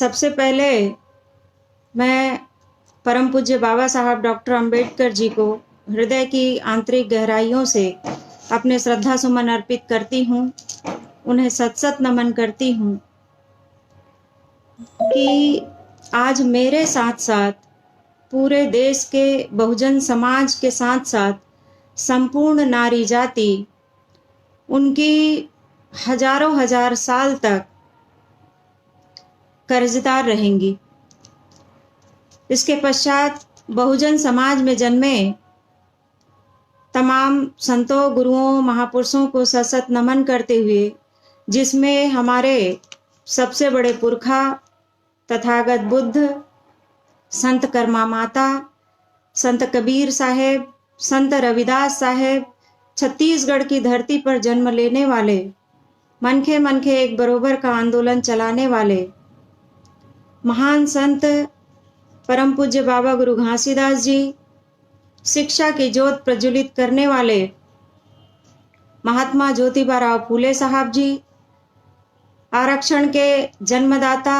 सबसे पहले मैं परम पूज्य बाबा साहब डॉक्टर अंबेडकर जी को हृदय की आंतरिक गहराइयों से अपने श्रद्धा सुमन अर्पित करती हूँ। उन्हें सत नमन करती हूँ कि आज मेरे साथ साथ पूरे देश के बहुजन समाज के साथ साथ संपूर्ण नारी जाति उनकी हजारों हजार साल तक कर्जदार रहेंगी। इसके पश्चात बहुजन समाज में जन्मे तमाम संतों, गुरुओं, महापुरुषों को सत नमन करते हुए, जिसमें हमारे सबसे बड़े पुरखा तथागत बुद्ध, संत कर्मा माता, संत कबीर साहेब, संत रविदास साहेब, छत्तीसगढ़ की धरती पर जन्म लेने वाले, मनखे मनखे एक बरोबर का आंदोलन चलाने वाले महान संत परम पूज्य बाबा गुरु घासीदास जी, शिक्षा की ज्योत प्रज्वलित करने वाले महात्मा ज्योतिबा राव फूले साहब जी, आरक्षण के जन्मदाता,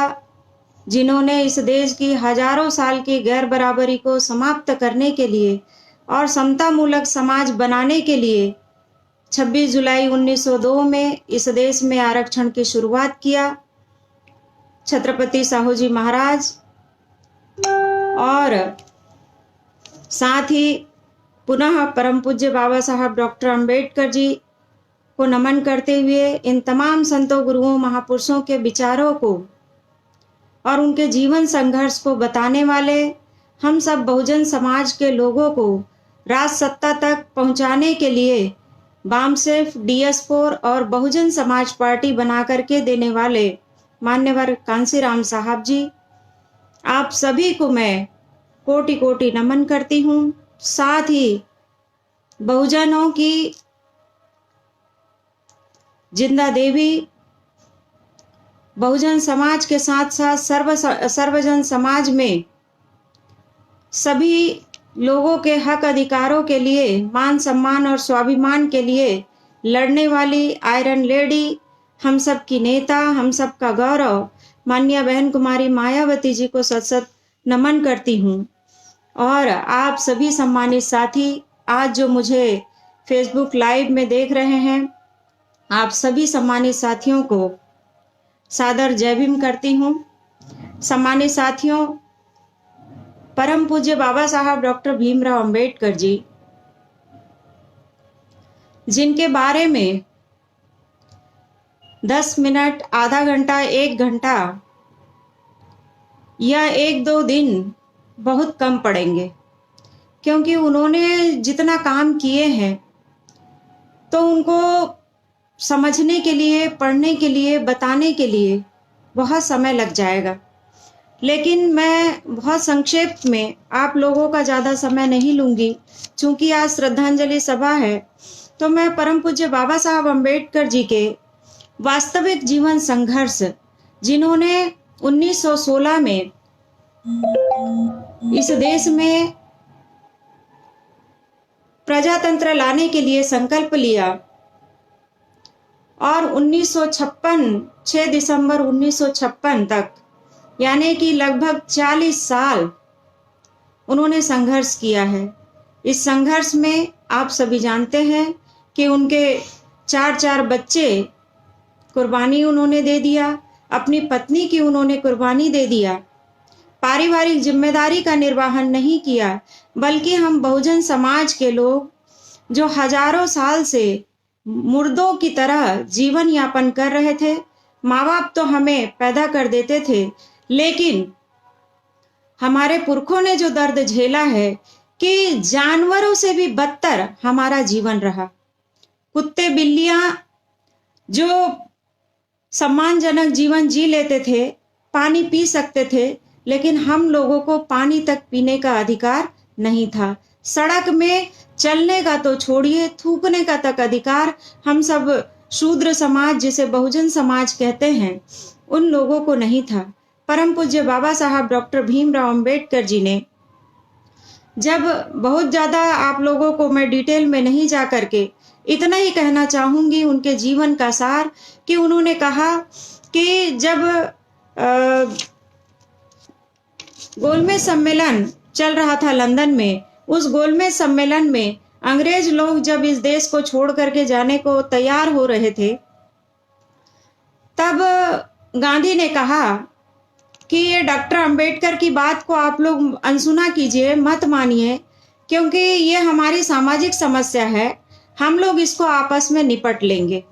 जिन्होंने इस देश की हजारों साल की गैर बराबरी को समाप्त करने के लिए और समतामूलक समाज बनाने के लिए 26 जुलाई 1902 में इस देश में आरक्षण की शुरुआत किया। छत्रपति साहू जी महाराज और साथ ही पुनः परम पूज्य बाबा साहब डॉक्टर अंबेडकर जी को नमन करते हुए इन तमाम संतों, गुरुओं, महापुरुषों के विचारों को और उनके जीवन संघर्ष को बताने वाले हम सब बहुजन समाज के लोगों को राज सत्ता तक पहुंचाने के लिए बामसेफ, DS4 और बहुजन समाज पार्टी बना करके देने वाले मान्यवर कांसीराम साहब जी, आप सभी को मैं कोटि कोटि नमन करती हूँ। साथ ही बहुजनों की जिंदा देवी, बहुजन समाज के साथ साथ सर्वजन समाज में सभी लोगों के हक अधिकारों के लिए, मान सम्मान और स्वाभिमान के लिए लड़ने वाली आयरन लेडी, हम सब की नेता, हम सब का गौरव, माननीय बहन कुमारी मायावती जी को सत नमन करती हूँ। और आप सभी सम्मानित साथी आज जो मुझे फेसबुक लाइव में देख रहे हैं, आप सभी सम्मानित साथियों को सादर जय भीम करती हूँ। सम्मानित साथियों, परम पूज्य बाबा साहब डॉक्टर भीमराव अंबेडकर जी, जिनके बारे में 10 मिनट, आधा घंटा, 1 घंटा या 1-2 दिन बहुत कम पड़ेंगे, क्योंकि उन्होंने जितना काम किए हैं तो उनको समझने के लिए, पढ़ने के लिए, बताने के लिए बहुत समय लग जाएगा। लेकिन मैं बहुत संक्षेप में आप लोगों का ज़्यादा समय नहीं लूँगी। चूँकि आज श्रद्धांजलि सभा है, तो मैं परम पूज्य बाबा साहब अम्बेडकर जी के वास्तविक जीवन संघर्ष, जिन्होंने 1916 में इस देश में प्रजातंत्र लाने के लिए संकल्प लिया और 6 दिसंबर 1956 तक, यानी कि लगभग 40 साल उन्होंने संघर्ष किया है। इस संघर्ष में आप सभी जानते हैं कि उनके 4 बच्चे कुर्बानी उन्होंने दे दिया, अपनी पत्नी की उन्होंने कुर्बानी दे दिया, पारिवारिक जिम्मेदारी का निर्वहन नहीं किया, बल्कि हम बहुजन समाज के लोग जो हजारों साल से मुर्दों की तरह जीवन यापन कर रहे थे, माँ बाप तो हमें पैदा कर देते थे, लेकिन हमारे पुरखों ने जो दर्द झेला है कि जानवरों से भी बदतर हमारा जीवन रहा। कुत्ते बिल्लियां जो सम्मानजनक जीवन जी लेते थे, पानी पी सकते थे, लेकिन हम लोगों को पानी तक पीने का अधिकार नहीं था। सड़क में चलने का तो छोड़िए, थूकने का तक अधिकार हम सब शूद्र समाज, जिसे बहुजन समाज कहते हैं, उन लोगों को नहीं था। परम पूज्य बाबा साहब डॉक्टर भीमराव अंबेडकर जी ने, जब बहुत ज़्यादा आप लोगों को मैं डिटेल में नहीं जा करके इतना ही कहना चाहूँगी उनके जीवन का सार, कि उन्होंने कहा कि जब गोलमेज सम्मेलन चल रहा था लंदन में। उस गोलमेज सम्मेलन में अंग्रेज लोग जब इस देश को छोड़ करके जाने को तैयार हो रहे थे, तब गांधी ने कहा कि ये डॉक्टर अंबेडकर की बात को आप लोग अनसुना कीजिए, मत मानिए, क्योंकि ये हमारी सामाजिक समस्या है, हम लोग इसको आपस में निपट लेंगे।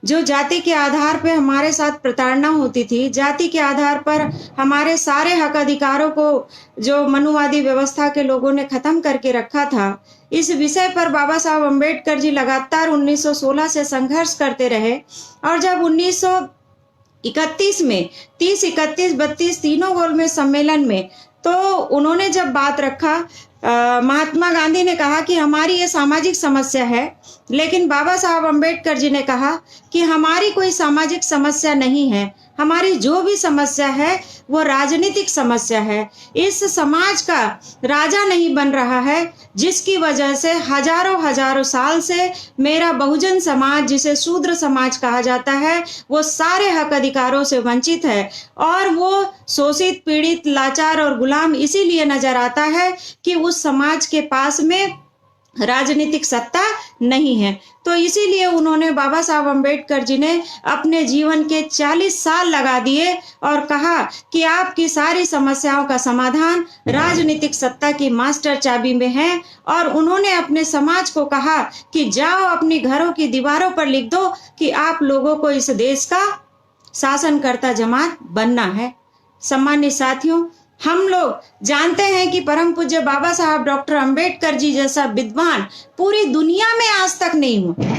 जो जाति के आधार पे हमारे साथ प्रताड़ना होती थी, जाति के आधार पर हमारे सारे हक अधिकारों को जो मनुवादी व्यवस्था के लोगों ने खत्म करके रखा था, इस विषय पर बाबा साहब अम्बेडकर जी लगातार 1916 से संघर्ष करते रहे। और जब 1931 में 30, 31, 32 तीनों गोलमेज सम्मेलन में तो उन्होंने जब बात रखा, महात्मा गांधी ने कहा कि हमारी ये सामाजिक समस्या है, लेकिन बाबा साहब अम्बेडकर जी ने कहा कि हमारी कोई सामाजिक समस्या नहीं है, हमारी जो भी समस्या है वो राजनीतिक समस्या है। इस समाज का राजा नहीं बन रहा है, जिसकी वजह से हजारों हजारों साल से मेरा बहुजन समाज, जिसे शूद्र समाज कहा जाता है, वो सारे हक अधिकारों से वंचित है और वो शोषित, पीड़ित, लाचार और गुलाम इसीलिए नजर आता है कि उस समाज के पास में राजनीतिक सत्ता नहीं है। तो इसीलिए उन्होंने, बाबा साहब अम्बेडकर जी ने अपने जीवन के 40 साल लगा दिए और कहा कि आपकी सारी समस्याओं का समाधान राजनीतिक सत्ता की मास्टर चाबी में है। और उन्होंने अपने समाज को कहा कि जाओ अपनी घरों की दीवारों पर लिख दो कि आप लोगों को इस देश का शासनकर्ता जमात बनना है। सम्मानित साथियों, हम लोग जानते हैं कि परम पूज्य बाबा साहब डॉक्टर अंबेडकर जी जैसा विद्वान पूरी दुनिया में आज तक नहीं हुआ।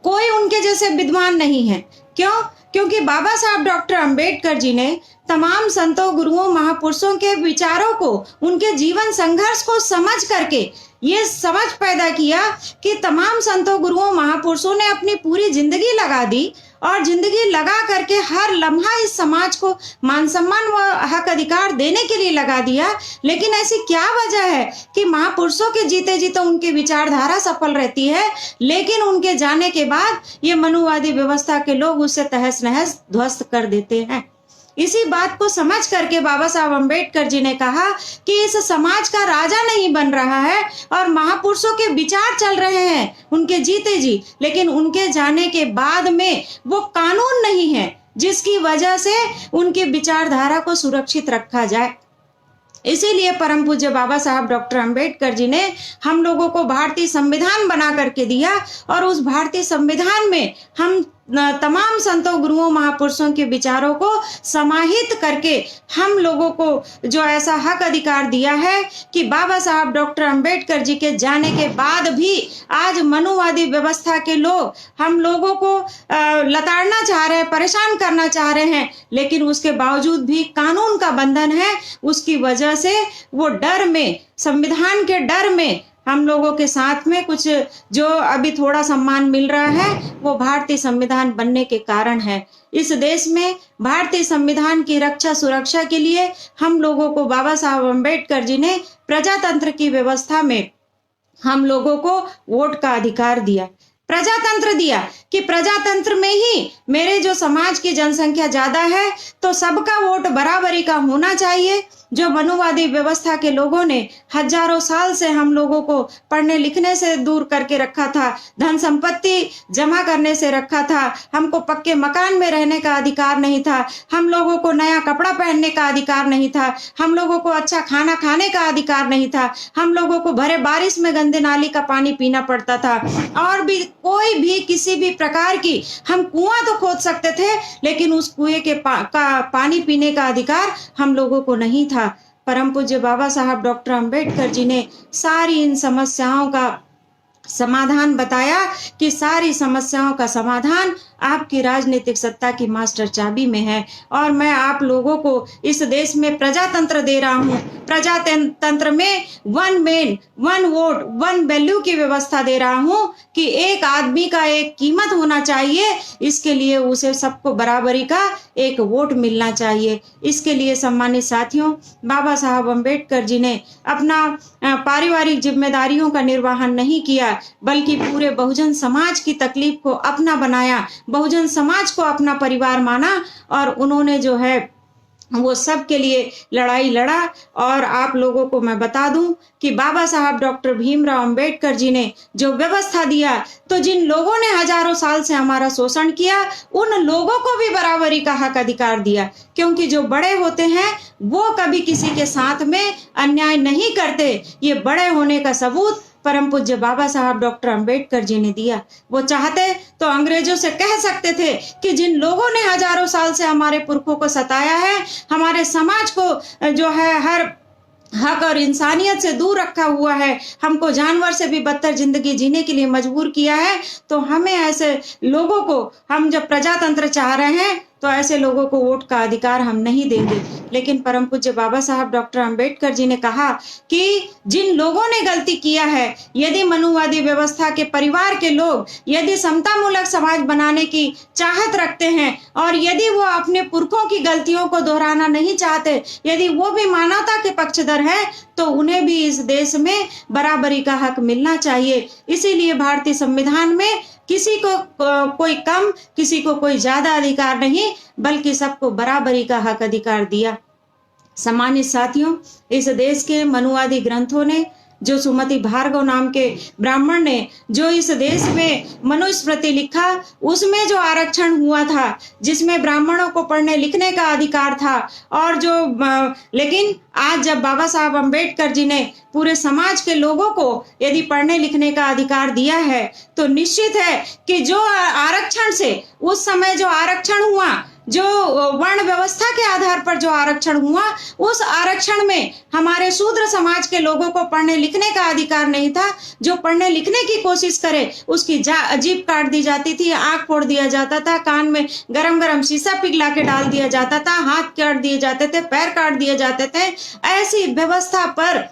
कोई उनके जैसे विद्वान नहीं है। क्यों? क्योंकि बाबा साहब डॉक्टर अंबेडकर जी ने तमाम संतों, गुरुओं, महापुरुषों के विचारों को, उनके जीवन संघर्ष को समझ करके ये समझ पैदा किया कि तमाम संतों, गुरुओं, महापुरुषों ने अपनी पूरी जिंदगी लगा दी और जिंदगी लगा करके हर लम्हा इस समाज को मान सम्मान व हक अधिकार देने के लिए लगा दिया। लेकिन ऐसी क्या वजह है कि महापुरुषों के जीते जीते उनकी विचारधारा सफल रहती है, लेकिन उनके जाने के बाद ये मनुवादी व्यवस्था के लोग उसे तहस नहस ध्वस्त कर देते हैं। इसी बात को समझ करके बाबा साहब अम्बेडकर जी ने कहा कि इस समाज का राजा नहीं बन रहा है और महापुरुषों के विचार चल रहे हैं उनके जीते जी, लेकिन उनके जाने के बाद में वो कानून नहीं है जिसकी वजह से उनकी विचारधारा को सुरक्षित रखा जाए। इसीलिए परम पूज्य बाबा साहब डॉक्टर अंबेडकर जी ने हम लोगों को भारतीय संविधान बना करके दिया और उस भारतीय संविधान में हम तमाम संतों, गुरुओं, महापुरुषों के विचारों को समाहित करके हम लोगों को जो ऐसा हक अधिकार दिया है कि बाबा साहब डॉक्टर अंबेडकर जी के जाने के बाद भी आज मनुवादी व्यवस्था के लोग हम लोगों को लताड़ना चाह रहे हैं, परेशान करना चाह रहे हैं, लेकिन उसके बावजूद भी कानून का बंधन है। उसकी वजह से वो डर में, संविधान के डर में हम लोगों के साथ में कुछ जो अभी थोड़ा सम्मान मिल रहा है वो भारतीय संविधान बनने के कारण है। इस देश में भारतीय संविधान की रक्षा सुरक्षा के लिए हम लोगों को बाबा साहब अम्बेडकर जी ने प्रजातंत्र की व्यवस्था में हम लोगों को वोट का अधिकार दिया, प्रजातंत्र दिया कि प्रजातंत्र में ही मेरे जो समाज की जनसंख्या ज्यादा है तो सबका वोट बराबरी का होना चाहिए। जो मनुवादी व्यवस्था के लोगों ने हजारों साल से हम लोगों को पढ़ने लिखने से दूर करके रखा था, धन संपत्ति जमा करने से रखा था, हमको पक्के मकान में रहने का अधिकार नहीं था, हम लोगों को नया कपड़ा पहनने का अधिकार नहीं था, हम लोगों को अच्छा खाना खाने का अधिकार नहीं था, हम लोगों को भरे बारिश में गंदे नाली का पानी पीना पड़ता था, और भी कोई भी किसी भी प्रकार की, हम कुआं तो खोद सकते थे लेकिन उस कुएं के पानी पीने का अधिकार हम लोगों को नहीं था। परम पूज्य बाबा साहब डॉक्टर अंबेडकर जी ने सारी इन समस्याओं का समाधान बताया कि सारी समस्याओं का समाधान आपकी राजनीतिक सत्ता की मास्टर चाबी में है। और मैं आप लोगों को इस देश में प्रजातंत्र दे रहा हूँ। प्रजातंत्र में one man one vote one value की व्यवस्था दे रहा हूँ कि एक आदमी का एक कीमत होना चाहिए, इसके लिए उसे सबको बराबरी का एक वोट मिलना चाहिए। इसके लिए सम्मानित साथियों, बाबा साहब अम्बेडकर जी ने अपना पारिवारिक जिम्मेदारियों का निर्वहन नहीं किया, बल्कि पूरे बहुजन समाज की तकलीफ को अपना बनाया, बहुजन समाज को अपना परिवार माना और उन्होंने जो है वो सब के लिए लड़ाई लड़ा। और आप लोगों को मैं बता दूं कि बाबा साहब डॉक्टर भीमराव अंबेडकर जी ने जो व्यवस्था दिया, तो जिन लोगों ने हजारों साल से हमारा शोषण किया, उन लोगों को भी बराबरी का हक अधिकार दिया। क्योंकि जो बड़े होते हैं वो कभी किसी के साथ में अन्याय नहीं करते। ये बड़े होने का सबूत परम पूज्य बाबा साहब डॉक्टर अंबेडकर जी ने दिया। वो चाहते तो अंग्रेजों से कह सकते थे कि जिन लोगों ने हजारों साल से हमारे पुरखों को सताया है, हमारे समाज को जो है हर हक और इंसानियत से दूर रखा हुआ है, हमको जानवर से भी बदतर जिंदगी जीने के लिए मजबूर किया है, तो हमें ऐसे लोगों को, हम जब प्रजातंत्र चाह रहे हैं तो ऐसे लोगों को वोट का अधिकार हम नहीं देंगे। लेकिन परम पूज्य बाबा साहब डॉक्टर अंबेडकर जी ने कहा कि जिन लोगों ने गलती किया है, यदि मनुवादी व्यवस्था के परिवार के लोग यदि समतामूलक समाज बनाने की चाहत रखते हैं और यदि वो अपने पुरखों की गलतियों को दोहराना नहीं चाहते, यदि वो भी मानवता के पक्षधर है, तो उन्हें भी इस देश में बराबरी का हक मिलना चाहिए। इसीलिए भारतीय संविधान में किसी को कोई कम, किसी को कोई ज्यादा अधिकार नहीं, बल्कि सबको बराबरी का हक अधिकार दिया। सम्मानित साथियों, इस देश के मनुवादी ग्रंथों ने, जो सुमति भार्गव नाम के ब्राह्मण ने जो इस देश में मनुस्मृति लिखा, उसमें जो आरक्षण हुआ था, जिसमें ब्राह्मणों को पढ़ने लिखने का अधिकार था, और जो लेकिन आज जब बाबा साहब अंबेडकर जी ने पूरे समाज के लोगों को यदि पढ़ने लिखने का अधिकार दिया है, तो निश्चित है कि जो आरक्षण से उस समय जो आरक्षण हुआ, जो वर्ण व्यवस्था के आधार पर जो आरक्षण हुआ, उस आरक्षण में हमारे शूद्र समाज के लोगों को पढ़ने लिखने का अधिकार नहीं था। जो पढ़ने लिखने की कोशिश करे उसकी जीभ काट दी जाती थी, आंख फोड़ दिया जाता था, कान में गरम गरम शीशा पिघला के डाल दिया जाता था, हाथ काट दिए जाते थे, पैर काट दिए जाते थे। ऐसी व्यवस्था पर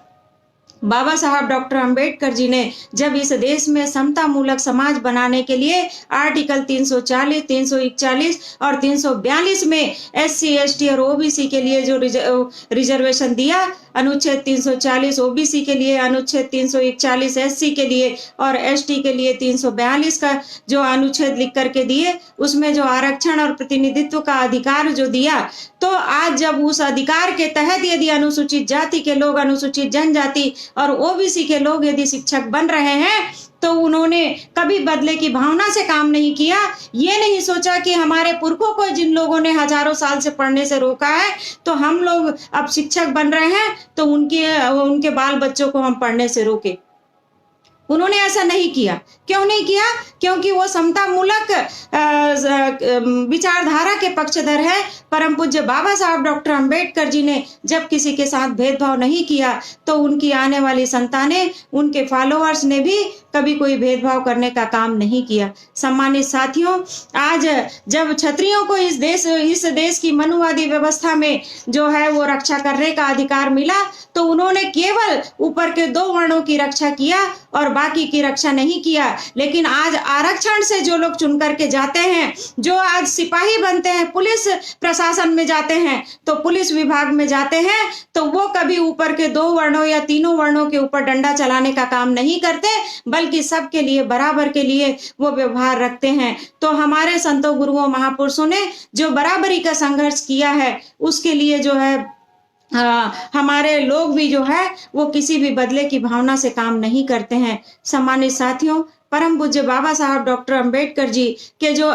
बाबा साहब डॉक्टर अंबेडकर जी ने जब इस देश में समतामूलक समाज बनाने के लिए आर्टिकल 340, 341 और 342 में SC, ST और OBC के लिए जो रिजर्वेशन दिया, अनुच्छेद 340 OBC के लिए, अनुच्छेद 341 SC के लिए और ST के लिए 342 का जो अनुच्छेद लिख करके दिए, उसमें जो आरक्षण और प्रतिनिधित्व का अधिकार जो दिया, तो आज जब उस अधिकार के तहत यदि अनुसूचित जाति के लोग, अनुसूचित जनजाति और OBC के लोग यदि शिक्षक बन रहे हैं, तो उन्होंने कभी बदले की भावना से काम नहीं किया। ये नहीं सोचा कि हमारे पुरखों को जिन लोगों ने हजारों साल से पढ़ने से रोका है, तो हम लोग अब शिक्षक बन रहे हैं, तो उनके बाल बच्चों को हम पढ़ने से रोके। उन्होंने ऐसा नहीं किया। क्यों नहीं किया? क्योंकि वो समतामूलक विचारधारा के पक्षधर है। परम पूज्य बाबा साहब डॉक्टर अंबेडकर जी ने जब किसी के साथ भेदभाव नहीं किया, तो उनकी आने वाली संतानें, उनके फॉलोअर्स ने भी कभी कोई भेदभाव करने का काम नहीं किया। सम्मानित साथियों, आज जब क्षत्रियों को इस देश की मनुवादी व्यवस्था में जो है वो रक्षा करने का अधिकार मिला, तो उन्होंने केवल ऊपर के 2 वर्णों की रक्षा किया और बाकी की रक्षा नहीं किया। लेकिन आज आरक्षण से जो लोग चुन करके जाते हैं, जो आज सिपाही बनते हैं, पुलिस प्रशासन में जाते हैं, तो पुलिस विभाग में जाते हैं, तो वो कभी ऊपर के 2 वर्णों या 3 वर्णों के ऊपर डंडा चलाने का काम नहीं करते, बल्कि सबके लिए बराबर के लिए वो व्यवहार रखते हैं। तो हमारे संतों, गुरुओं, महापुरुषों ने जो बराबरी का संघर्ष किया है, उसके लिए जो है हमारे लोग भी जो है वो किसी भी बदले की भावना से काम नहीं करते हैं। सम्मानित साथियों, परम पूज्य बाबा साहब डॉक्टर अंबेडकर जी के जो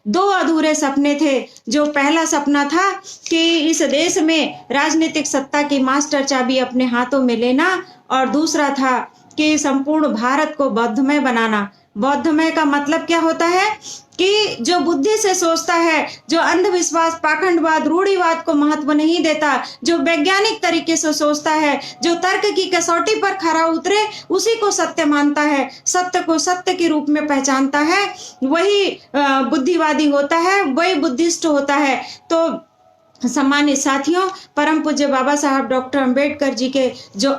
2 अधूरे सपने थे। जो पहला सपना था कि इस देश में राजनीतिक सत्ता की मास्टर चाबी अपने हाथों में लेना, और दूसरा था कि संपूर्ण भारत को बौद्धमय बनाना। बौद्धमय का मतलब क्या होता है? कि जो बुद्धि से सोचता है, जो अंधविश्वास, पाखंडवाद, रूढ़िवाद को महत्व नहीं देता, जो वैज्ञानिक तरीके से सोचता है, जो तर्क की कसौटी पर खरा उतरे, उसी को सत्य मानता है, सत्य को सत्य के रूप में पहचानता है, वही बुद्धिवादी होता है, वही बुद्धिस्ट होता है। तो सम्मानित साथियों, परम पूज्य बाबा साहब डॉक्टर अंबेडकर जी के जो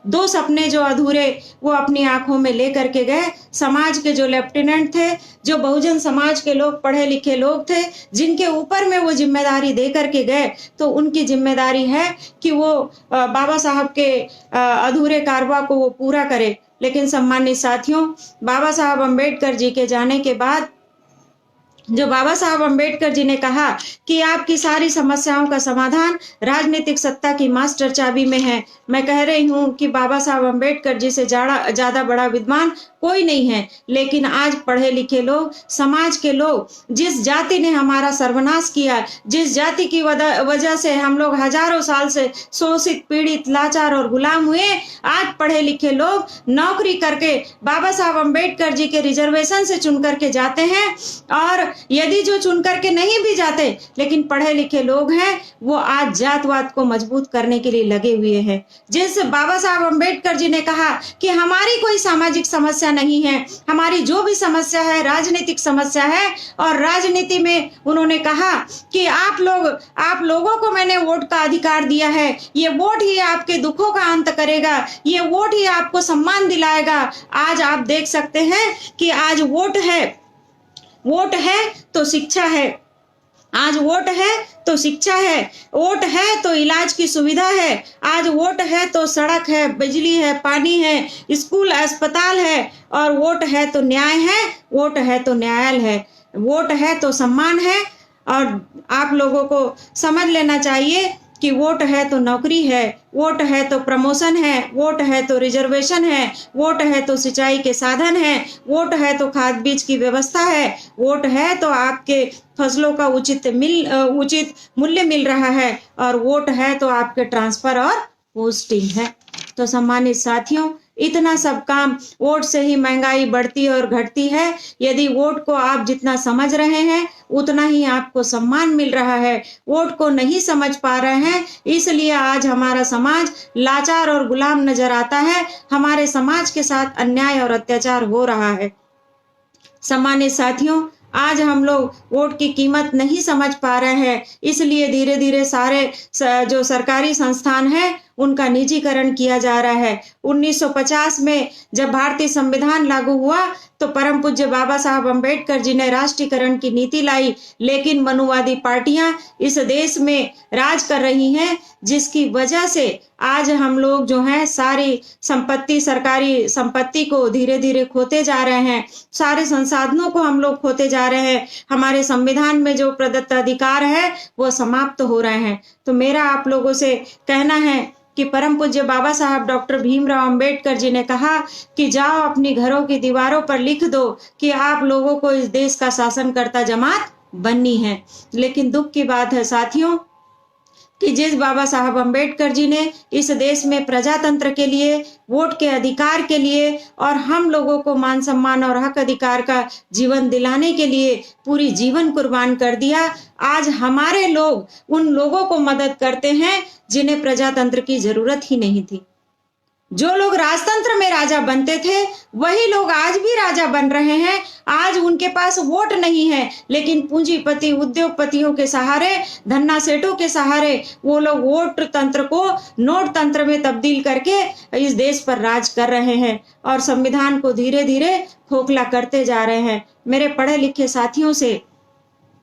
2 सपने जो अधूरे वो अपनी आंखों में ले करके गए। समाज के जो लेफ्टिनेंट थे, जो बहुजन समाज के लोग, पढ़े लिखे लोग थे, जिनके ऊपर में वो जिम्मेदारी दे करके गए, तो उनकी जिम्मेदारी है कि वो बाबा साहब के अधूरे कारवा को वो पूरा करे। लेकिन सम्मानित साथियों, बाबा साहब अंबेडकर जी के जाने के बाद जो बाबा साहब अम्बेडकर जी ने कहा कि आपकी सारी समस्याओं का समाधान राजनीतिक सत्ता की मास्टर चाबी में है। मैं कह रही हूँ कि बाबा साहब अम्बेडकर जी से ज़्यादा बड़ा विद्वान कोई नहीं है, लेकिन आज पढ़े लिखे लोग, समाज के लोग, जिस जाति ने हमारा सर्वनाश किया, जिस जाति की वजह से हम लोग हजारों साल से शोषित, पीड़ित, लाचार और गुलाम हुए, आज पढ़े लिखे लोग नौकरी करके बाबा साहब अम्बेडकर जी के रिजर्वेशन से चुन करके जाते हैं, और यदि जो चुन करके नहीं भी जाते लेकिन पढ़े लिखे लोग हैं, वो आज जातवाद को मजबूत करने के लिए लगे हुए हैं। जिस बाबा साहब अम्बेडकर जी ने कहा कि हमारी कोई सामाजिक समस्या नहीं है, हमारी जो भी समस्या है राजनीतिक समस्या है, और राजनीति में उन्होंने कहा कि आप लोगों को मैंने वोट का अधिकार दिया है, ये वोट ही आपके दुखों का अंत करेगा, ये वोट ही आपको सम्मान दिलाएगा। आज आप देख सकते हैं कि आज वोट है तो शिक्षा है, आज वोट है तो शिक्षा है, वोट है तो इलाज की सुविधा है, आज वोट है तो सड़क है, बिजली है, पानी है, स्कूल, अस्पताल है, और वोट है तो न्याय है, वोट है तो न्यायालय है, वोट है तो सम्मान है। और आप लोगों को समझ लेना चाहिए कि वोट है तो नौकरी है, वोट है तो प्रमोशन है, वोट है तो रिजर्वेशन है, वोट है तो सिंचाई के साधन है, वोट है तो खाद बीज की व्यवस्था है, वोट है तो आपके फसलों का उचित मूल्य मिल रहा है, और वोट है तो आपके ट्रांसफर और पोस्टिंग है। तो सम्मानित साथियों, इतना सब काम वोट से ही महंगाई बढ़ती और घटती है। यदि वोट को आप जितना समझ रहे हैं उतना ही आपको सम्मान मिल रहा है, वोट को नहीं समझ पा रहे हैं, इसलिए आज हमारा समाज लाचार और गुलाम नजर आता है, हमारे समाज के साथ अन्याय और अत्याचार हो रहा है। सम्मानित साथियों, आज हम लोग वोट की कीमत नहीं समझ पा रहे हैं, इसलिए धीरे धीरे सारे जो सरकारी संस्थान हैं उनका निजीकरण किया जा रहा है। 1950 में जब भारतीय संविधान लागू हुआ तो परम पूज्य बाबा साहब अम्बेडकर जी ने राष्ट्रीयकरण की नीति लाई, लेकिन मनुवादी पार्टियां इस देश में राज कर रही हैं, जिसकी वजह से आज हम लोग जो हैं सारी संपत्ति, सरकारी संपत्ति को धीरे धीरे खोते जा रहे हैं, सारे संसाधनों को हम लोग खोते जा रहे हैं, हमारे संविधान में जो प्रदत्त अधिकार है वो समाप्त हो रहे हैं। तो मेरा आप लोगों से कहना है कि परम पूज्य बाबा साहब डॉक्टर भीमराव अंबेडकर जी ने कहा कि जाओ अपनी घरों की दीवारों पर लिख दो कि आप लोगों को इस देश का शासनकर्ता जमात बननी है। लेकिन दुख की बात है साथियों कि जिस बाबा साहब अम्बेडकर जी ने इस देश में प्रजातंत्र के लिए, वोट के अधिकार के लिए और हम लोगों को मान सम्मान और हक अधिकार का जीवन दिलाने के लिए पूरी जीवन कुर्बान कर दिया, आज हमारे लोग उन लोगों को मदद करते हैं जिन्हें प्रजातंत्र की जरूरत ही नहीं थी। जो लोग राजतंत्र में राजा बनते थे वही लोग आज भी राजा बन रहे हैं। आज उनके पास वोट नहीं है, लेकिन पूंजीपति, उद्योगपतियों के सहारे, धन्ना सेठों के सहारे वो लोग वोट तंत्र को नोट तंत्र में तब्दील करके इस देश पर राज कर रहे हैं और संविधान को धीरे धीरे खोखला करते जा रहे हैं। मेरे पढ़े लिखे साथियों से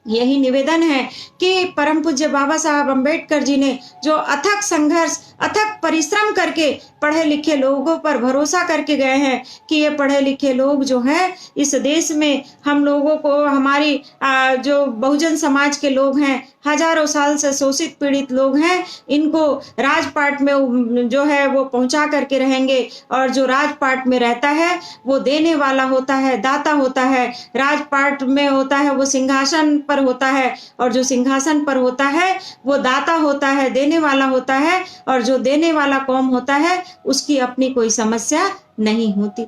यही निवेदन है कि परम पूज्य बाबा साहब अम्बेडकर जी ने जो अथक संघर्ष, अथक परिश्रम करके पढ़े लिखे लोगों पर भरोसा करके गए हैं कि ये पढ़े लिखे लोग जो हैं इस देश में हम लोगों को, हमारी जो बहुजन समाज के लोग हैं, हजारों साल से शोषित पीड़ित लोग हैं, इनको राजपाट में जो है वो पहुंचा करके रहेंगे। और जो राजपाट में रहता है वो देने वाला होता है, दाता होता है। राजपाट में होता है वो सिंहासन पर होता है, और जो सिंहासन पर होता है वो दाता होता है, देने वाला होता है, और जो देने वाला कौम होता है उसकी अपनी कोई समस्या नहीं होती।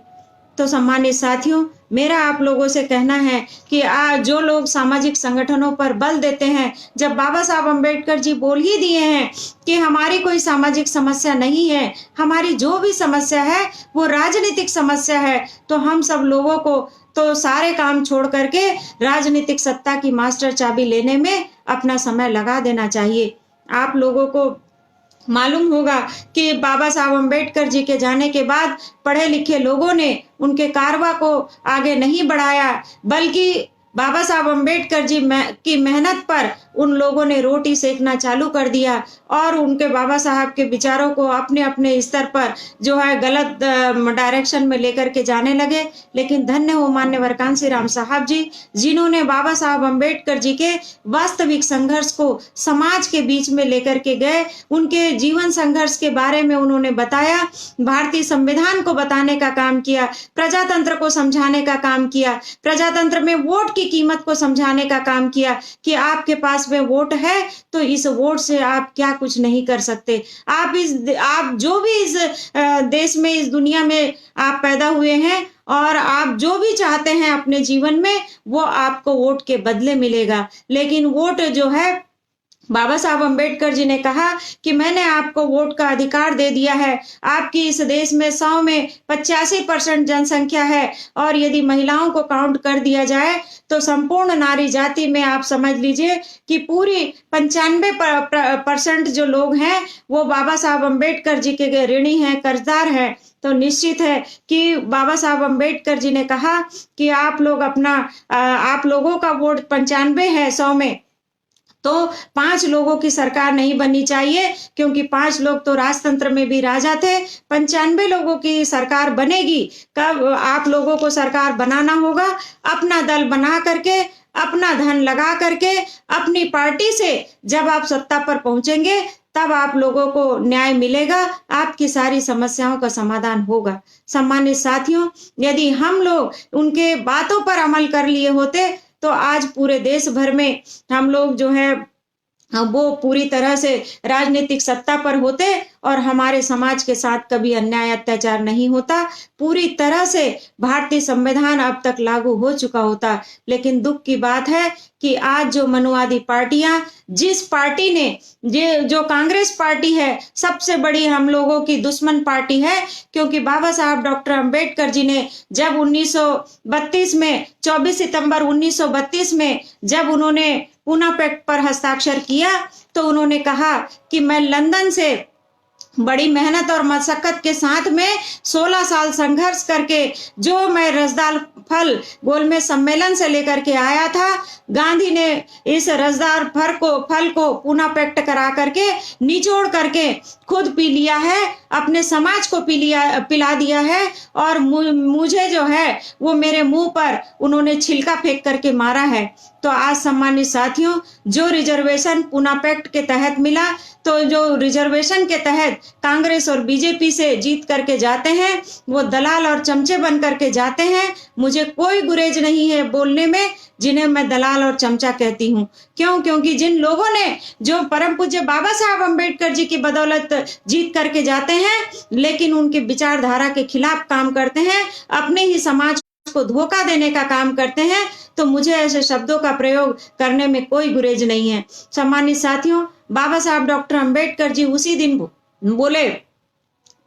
तो सम्मानित साथियों, मेरा आप लोगों से कहना है कि जो लोग सामाजिक संगठनों पर बल देते हैं, जब बाबा साहब अम्बेडकर जी बोल ही दिए हैं कि हमारी कोई सामाजिक समस्या नहीं है, हमारी जो भी समस्या है वो राजनीतिक समस्या है, तो हम सब लोगों को तो सारे काम छोड़ करके राजनीतिक सत्ता की मास्टर चाबी लेने में अपना समय लगा देना चाहिए। आप लोगों को मालूम होगा कि बाबा साहब अम्बेडकर जी के जाने के बाद पढ़े लिखे लोगों ने उनके कारवा को आगे नहीं बढ़ाया, बल्कि बाबा साहब अम्बेडकर जी की मेहनत पर उन लोगों ने रोटी सेकना चालू कर दिया और उनके बाबा साहब के विचारों को अपने अपने स्तर पर जो है गलत डायरेक्शन में लेकर के जाने लगे। लेकिन धन्य हो मान्यवर कांशीराम साहब जी, जिन्होंने बाबा साहब अम्बेडकर जी के वास्तविक संघर्ष को समाज के बीच में लेकर के गए, उनके जीवन संघर्ष के बारे में उन्होंने बताया, भारतीय संविधान को बताने का काम किया, प्रजातंत्र को समझाने का काम किया, प्रजातंत्र में वोट की कीमत को समझाने का काम किया कि आपके पास में वोट है तो इस वोट से आप क्या कुछ नहीं कर सकते। आप जो भी इस देश में, इस दुनिया में आप पैदा हुए हैं और आप जो भी चाहते हैं अपने जीवन में, वो आपको वोट के बदले मिलेगा। लेकिन वोट जो है, बाबा साहब अम्बेडकर जी ने कहा कि मैंने आपको वोट का अधिकार दे दिया है। आपकी इस देश में 100 में 85% जनसंख्या है और यदि महिलाओं को काउंट कर दिया जाए तो संपूर्ण नारी जाति में आप समझ लीजिए कि पूरी 95% जो लोग हैं वो बाबा साहब अम्बेडकर जी के ऋणी हैं, कर्जदार हैं। तो निश्चित है कि बाबा साहब अम्बेडकर जी ने कहा कि आप लोगों का वोट 95 है 100 में, तो 5 लोगों की सरकार नहीं बननी चाहिए, क्योंकि 5 लोग तो राजतंत्र में भी राजा थे। 95 लोगों की सरकार बनेगी। कब आप लोगों को सरकार बनाना होगा, अपना दल बना करके, अपना धन लगा करके, अपनी पार्टी से जब आप सत्ता पर पहुंचेंगे तब आप लोगों को न्याय मिलेगा, आपकी सारी समस्याओं का समाधान होगा। सम्मानित साथियों, यदि हम लोग उनके बातों पर अमल कर लिए होते तो आज पूरे देश भर में हम लोग जो है वो पूरी तरह से राजनीतिक सत्ता पर होते और हमारे समाज के साथ कभी अन्याय अत्याचार नहीं होता। पूरी तरह से भारतीय संविधान अब तक लागू हो चुका होता। लेकिन दुख की बात है कि आज जो मनुवादी पार्टियां, जिस पार्टी ने जो कांग्रेस पार्टी है, सबसे बड़ी हम लोगों की दुश्मन पार्टी है, क्योंकि बाबा साहब डॉक्टर अंबेडकर जी ने जब 1932 में 24 सितंबर 1932 में जब उन्होंने पूना पैक्ट पर हस्ताक्षर किया तो उन्होंने कहा कि मैं लंदन से बड़ी मेहनत और मशक्कत के साथ में 16 साल संघर्ष करके जो मैं रसदार फल गोलमेज सम्मेलन से लेकर के आया था, गांधी ने इस रसदार फल को पूना पैक्ट करा करके निचोड़ करके खुद पी लिया है, अपने समाज को पिला दिया है और मुझे जो है वो मेरे मुंह पर उन्होंने छिलका फेंक करके मारा है। तो आज सम्मानित साथियों, जो रिजर्वेशन पूना पैक्ट के तहत मिला, तो जो रिजर्वेशन के तहत कांग्रेस और बीजेपी से जीत करके जाते हैं वो दलाल और चमचे बन करके जाते हैं। मुझे कोई गुरेज नहीं है बोलने में जिन्हें मैं दलाल और चमचा कहती हूँ। क्यों? क्योंकि जिन लोगों ने जो परम पूज्य बाबा साहब अम्बेडकर जी की बदौलत जीत करके जाते हैं, लेकिन उनके विचारधारा के खिलाफ काम करते हैं, अपने ही समाज को धोखा देने का काम करते हैं, तो मुझे ऐसे शब्दों का प्रयोग करने में कोई गुरेज नहीं है। सम्मानित साथियों, बाबा साहब डॉक्टर अंबेडकर जी उसी दिन बोले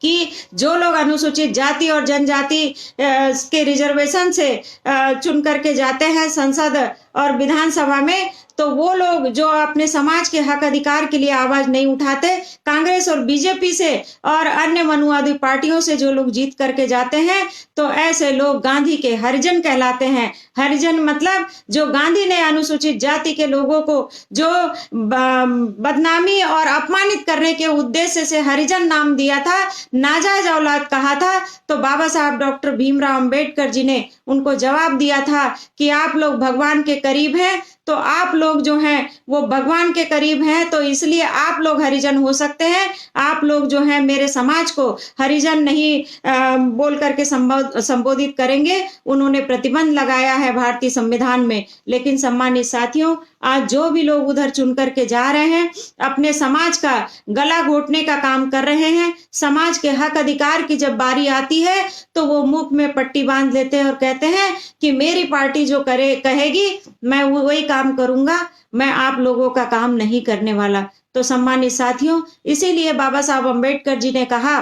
कि जो लोग अनुसूचित जाति और जनजाति के रिजर्वेशन से चुन करके जाते हैं संसद और विधानसभा में, तो वो लोग जो अपने समाज के हक अधिकार के लिए आवाज नहीं उठाते, कांग्रेस और बीजेपी से और अन्य मनुवादी पार्टियों से जो लोग जीत करके जाते हैं, तो ऐसे लोग गांधी के हरिजन कहलाते हैं। हरिजन मतलब जो गांधी ने अनुसूचित जाति के लोगों को जो बदनामी और अपमानित करने के उद्देश्य से हरिजन नाम दिया था, नाजायज औलाद कहा था, तो बाबा साहब डॉक्टर भीमराव अंबेडकर जी ने उनको जवाब दिया था कि आप लोग भगवान के करीब हैं, तो आप लोग जो हैं वो भगवान के करीब हैं, तो इसलिए आप लोग हरिजन हो सकते हैं। आप लोग जो हैं मेरे समाज को हरिजन नहीं बोल करके संबोधित करेंगे। उन्होंने प्रतिबंध लगाया है भारतीय संविधान में। लेकिन सम्मानित साथियों, आज जो भी लोग उधर चुन करके जा रहे हैं, अपने समाज का गला घोटने का काम कर रहे हैं, समाज के हक अधिकार की जब बारी आती है तो वो मुख में पट्टी बांध लेते हैं और कहते हैं कि मेरी पार्टी जो कहेगी मैं वही काम करूंगा, मैं आप लोगों का काम नहीं करने वाला। तो सम्मानित साथियों, इसीलिए बाबा साहब अम्बेडकर जी ने कहा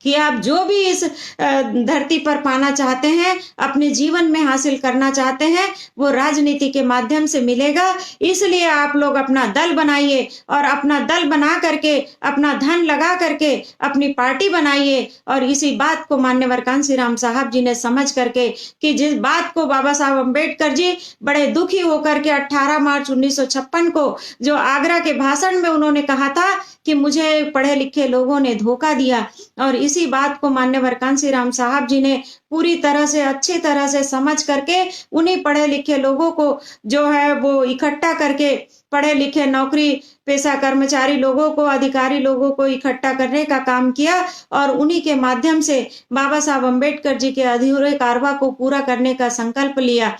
कि आप जो भी इस धरती पर पाना चाहते हैं, अपने जीवन में हासिल करना चाहते हैं, वो राजनीति के माध्यम से मिलेगा। इसलिए आप लोग अपना दल बनाइए और अपना दल बना करके, अपना धन लगा करके अपनी पार्टी बनाइए। और इसी बात को मान्यवर कांशीराम साहब जी ने समझ करके, कि जिस बात को बाबा साहब अम्बेडकर जी बड़े दुखी होकर के 18 मार्च 1956 को जो आगरा के भाषण में उन्होंने कहा था कि मुझे पढ़े लिखे लोगों ने धोखा दिया, और इसी बात को मान्यवर कांशीराम साहब जी ने पूरी तरह से, अच्छी तरह से समझ करके उन्हीं पढ़े लिखे लोगों को जो है वो इकट्ठा करके, पढ़े लिखे नौकरी पेशा कर्मचारी लोगों को, अधिकारी लोगों को इकट्ठा करने का काम किया, और उन्हीं के माध्यम से बाबा साहब अम्बेडकर जी के अधूरे कारवा को पूरा करने का संकल्प लिया।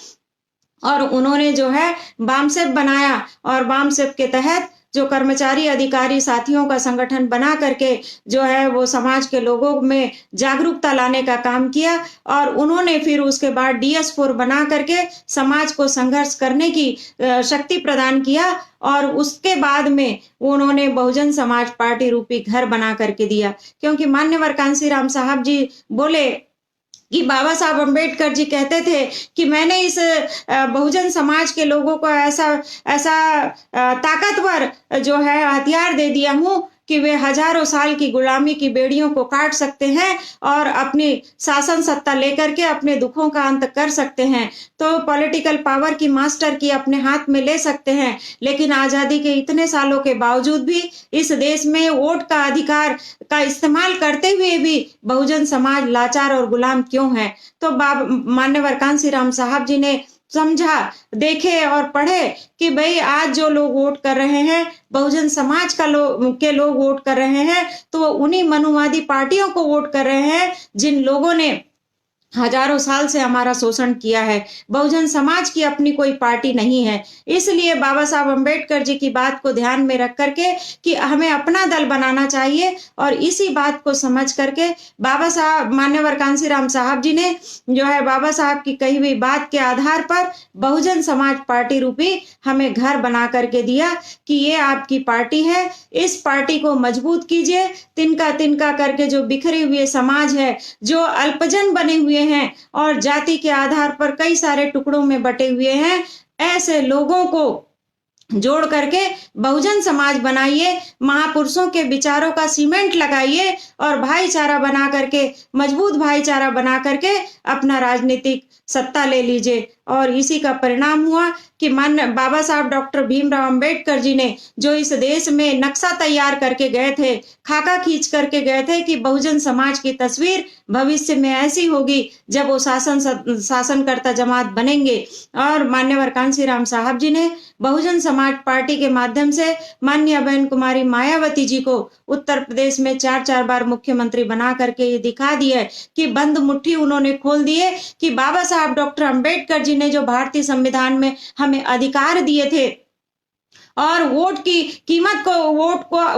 और उन्होंने जो है बामसेप बनाया, और बामसेप के तहत जो कर्मचारी अधिकारी साथियों का संगठन बना करके जो है वो समाज के लोगों में जागरूकता लाने का काम किया। और उन्होंने फिर उसके बाद DS4 बना करके समाज को संघर्ष करने की शक्ति प्रदान किया। और उसके बाद में उन्होंने बहुजन समाज पार्टी रूपी घर बना करके दिया, क्योंकि मान्यवर कांशीराम साहब जी बोले कि बाबा साहब अम्बेडकर जी कहते थे कि मैंने इस बहुजन समाज के लोगों को ऐसा ऐसा ताकतवर जो है हथियार दे दिया हूँ कि वे हजारों साल की गुलामी की बेड़ियों को काट सकते हैं और अपनी शासन सत्ता लेकर के अपने दुखों का अंत कर सकते हैं। तो पॉलिटिकल पावर की मास्टर की अपने हाथ में ले सकते हैं। लेकिन आजादी के इतने सालों के बावजूद भी इस देश में वोट का अधिकार का इस्तेमाल करते हुए भी बहुजन समाज लाचार और गुलाम क्यों है। तो मान्यवर कांशीराम साहब जी ने समझा, देखे और पढ़े कि भाई आज जो लोग वोट कर रहे हैं, बहुजन समाज का के लोग वोट कर रहे हैं, तो उन्हीं मनुवादी पार्टियों को वोट कर रहे हैं जिन लोगों ने हजारों साल से हमारा शोषण किया है। बहुजन समाज की अपनी कोई पार्टी नहीं है। इसलिए बाबा साहब अम्बेडकर जी की बात को ध्यान में रख करके कि हमें अपना दल बनाना चाहिए, और इसी बात को समझ करके बाबा साहब मान्यवर कांशीराम साहब जी ने जो है बाबा साहब की कही हुई बात के आधार पर बहुजन समाज पार्टी रूपी हमें घर बना करके दिया कि ये आपकी पार्टी है, इस पार्टी को मजबूत कीजिए। तिनका तिनका करके जो बिखरे हुए समाज है, जो अल्पजन बने हुए हैं और जाति के आधार पर कई सारे टुकड़ों में बटे हुए हैं, ऐसे लोगों को जोड़ करके बहुजन समाज बनाइए, महापुरुषों के विचारों का सीमेंट लगाइए और भाईचारा बना करके, मजबूत भाईचारा बना करके अपना राजनीतिक सत्ता ले लीजिए। और इसी का परिणाम हुआ कि माननीय बाबा साहब डॉक्टर भीमराव अंबेडकर जी ने जो इस देश में नक्शा तैयार करके गए थे, खाका खींच करके गए थे कि बहुजन समाज की तस्वीर भविष्य में ऐसी होगी जब वो शासनकर्ता जमात बनेंगे। और मान्यवर कांशीराम साहब जी ने बहुजन समाज पार्टी के माध्यम से माननीय बहन कुमारी मायावती जी को उत्तर प्रदेश में 4-4 बार मुख्यमंत्री बना करके ये दिखा दिया कि बंद मुट्ठी उन्होंने खोल दिए कि बाबा साहब डॉक्टर अंबेडकर जी ने जो भारतीय संविधान में हमें अधिकार दिए थे और वोट की कीमत को,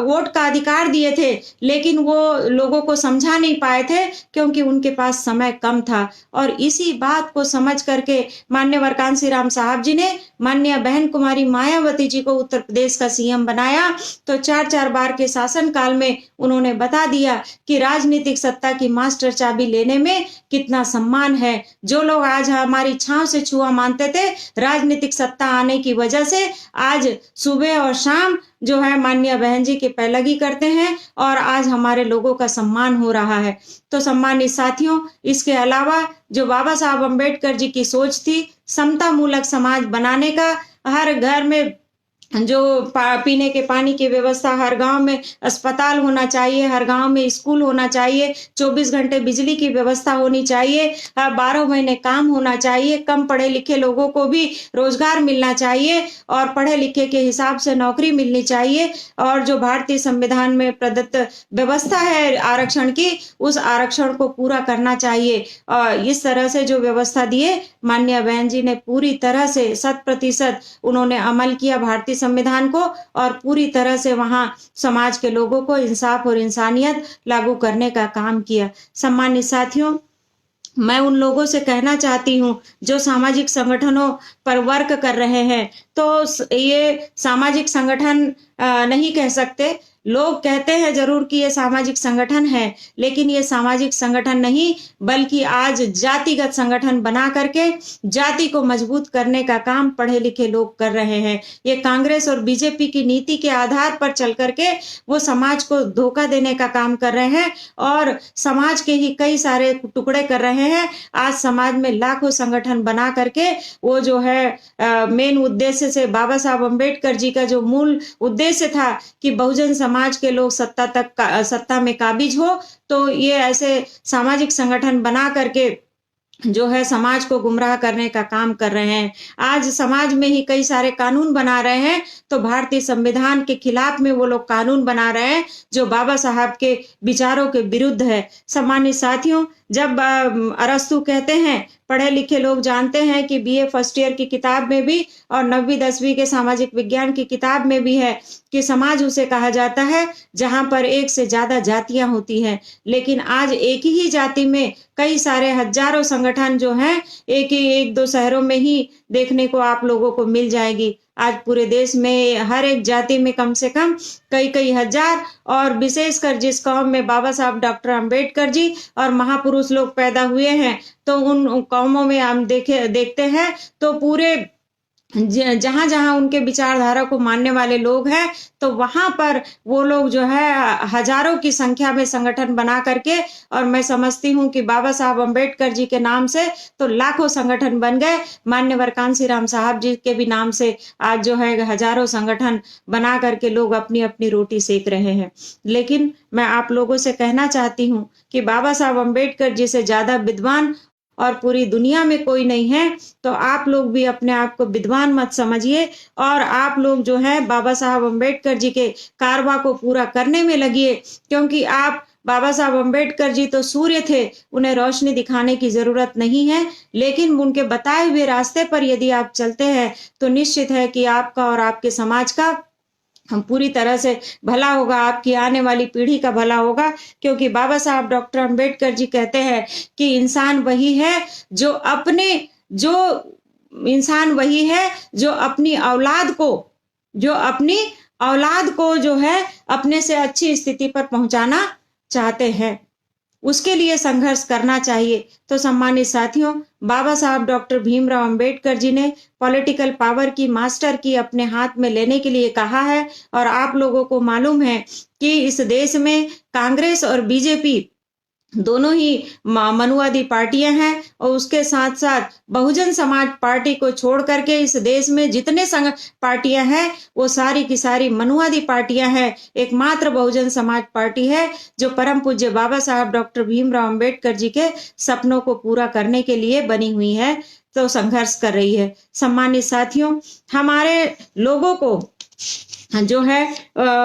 वोट का अधिकार दिए थे, लेकिन वो लोगों को समझा नहीं पाए थे क्योंकि उनके पास समय कम था। और इसी बात को समझ करके माननीय कांशीराम साहब जी ने माननीय बहन कुमारी मायावती जी को उत्तर प्रदेश का CM बनाया। तो 4-4 बार के शासन काल में उन्होंने बता दिया कि राजनीतिक सत्ता की मास्टर चाबी लेने में कितना सम्मान है। जो लोग आज हमारी छांव से छुआ मानते थे, राजनीतिक सत्ता आने की वजह से आज सुबह और शाम जो है माननीय बहन जी के पैलगी करते हैं और आज हमारे लोगों का सम्मान हो रहा है। तो सम्मानित साथियों, इसके अलावा जो बाबा साहब अम्बेडकर जी की सोच थी समता मूलक समाज बनाने का, हर घर में जो पीने के पानी की व्यवस्था, हर गांव में अस्पताल होना चाहिए, हर गांव में स्कूल होना चाहिए, 24 घंटे बिजली की व्यवस्था होनी चाहिए, 12 महीने काम होना चाहिए, कम पढ़े लिखे लोगों को भी रोजगार मिलना चाहिए और पढ़े लिखे के हिसाब से नौकरी मिलनी चाहिए। और जो भारतीय संविधान में प्रदत्त व्यवस्था है आरक्षण की, उस आरक्षण को पूरा करना चाहिए। और इस तरह से जो व्यवस्था दिए माननीय बहन जी ने पूरी तरह से 100% उन्होंने अमल किया भारतीय संविधान को, और पूरी तरह से वहां समाज के लोगों को इंसाफ और इंसानियत लागू करने का काम किया। सम्मानित साथियों, मैं उन लोगों से कहना चाहती हूँ जो सामाजिक संगठनों पर वर्क कर रहे हैं, तो ये सामाजिक संगठन नहीं कह सकते, लोग कहते हैं जरूर कि ये सामाजिक संगठन है, लेकिन ये सामाजिक संगठन नहीं, बल्कि आज जातिगत संगठन बना करके जाति को मजबूत करने का काम पढ़े लिखे लोग कर रहे हैं। ये कांग्रेस और बीजेपी की नीति के आधार पर चल करके वो समाज को धोखा देने का काम कर रहे हैं और समाज के ही कई सारे टुकड़े कर रहे हैं। आज समाज में लाखों संगठन बना करके वो जो है मेन उद्देश्य से बाबा साहब अम्बेडकर जी का जो मूल उद्देश्य था कि बहुजन समाज के लोग सत्ता में काबिज हो, तो ये ऐसे सामाजिक संगठन बना करके जो है समाज को गुमराह करने का काम कर रहे हैं। आज समाज में ही कई सारे कानून बना रहे हैं, तो भारतीय संविधान के खिलाफ में वो लोग कानून बना रहे हैं जो बाबा साहब के विचारों के विरुद्ध है। सम्मानित साथियों, जब अरस्तु कहते हैं, पढ़े लिखे लोग जानते हैं कि बीए फर्स्ट ईयर की किताब में भी और 9वीं 10वीं के सामाजिक विज्ञान की किताब में भी है कि समाज उसे कहा जाता है जहां पर एक से ज्यादा जातियां होती हैं। लेकिन आज एक ही जाति में कई सारे हजारों संगठन जो हैं, एक दो शहरों में ही देखने को आप लोगों को मिल जाएगी। आज पूरे देश में हर एक जाति में कम से कम कई कई हजार, और विशेषकर जिस कौम में बाबा साहब डॉक्टर अंबेडकर जी और महापुरुष लोग पैदा हुए हैं, तो उन कौमों में हम देखते हैं तो पूरे जहां जहां उनके विचारधारा को मानने वाले लोग हैं, तो वहां पर वो लोग जो है हजारों की संख्या में संगठन बना करके, और मैं समझती हूं कि बाबा साहब अम्बेडकर जी के नाम से तो लाखों संगठन बन गए। मान्यवर कांसीराम साहब जी के भी नाम से आज जो है हजारों संगठन बना करके लोग अपनी अपनी रोटी सेक रहे हैं। लेकिन मैं आप लोगों से कहना चाहती हूं कि बाबा साहब अम्बेडकर जी से ज्यादा विद्वान और पूरी दुनिया में कोई नहीं है, तो आप लोग भी अपने आप को विद्वान मत समझिए, और आप लोग जो है बाबा साहब अम्बेडकर जी के कारवा को पूरा करने में लगिए, क्योंकि आप बाबा साहब अम्बेडकर जी तो सूर्य थे, उन्हें रोशनी दिखाने की जरूरत नहीं है, लेकिन उनके बताए हुए रास्ते पर यदि आप चलते हैं तो निश्चित है कि आपका और आपके समाज का हम पूरी तरह से भला होगा, आपकी आने वाली पीढ़ी का भला होगा। क्योंकि बाबा साहब डॉक्टर अंबेडकर जी कहते हैं कि जो इंसान वही है जो अपनी औलाद को जो है अपने से अच्छी स्थिति पर पहुंचाना चाहते हैं, उसके लिए संघर्ष करना चाहिए। तो सम्मानित साथियों, बाबा साहब डॉक्टर भीमराव अंबेडकर जी ने पॉलिटिकल पावर की मास्टर की अपने हाथ में लेने के लिए कहा है, और आप लोगों को मालूम है कि इस देश में कांग्रेस और बीजेपी दोनों ही मनुवादी पार्टियां हैं, और उसके साथ साथ बहुजन समाज पार्टी को छोड़ करके इस देश में जितने पार्टियां हैं वो सारी की सारी मनुवादी पार्टियां हैं। एकमात्र बहुजन समाज पार्टी है जो परम पूज्य बाबा साहब डॉक्टर भीमराव अंबेडकर जी के सपनों को पूरा करने के लिए बनी हुई है, तो संघर्ष कर रही है। सम्मानित साथियों, हमारे लोगों को जो है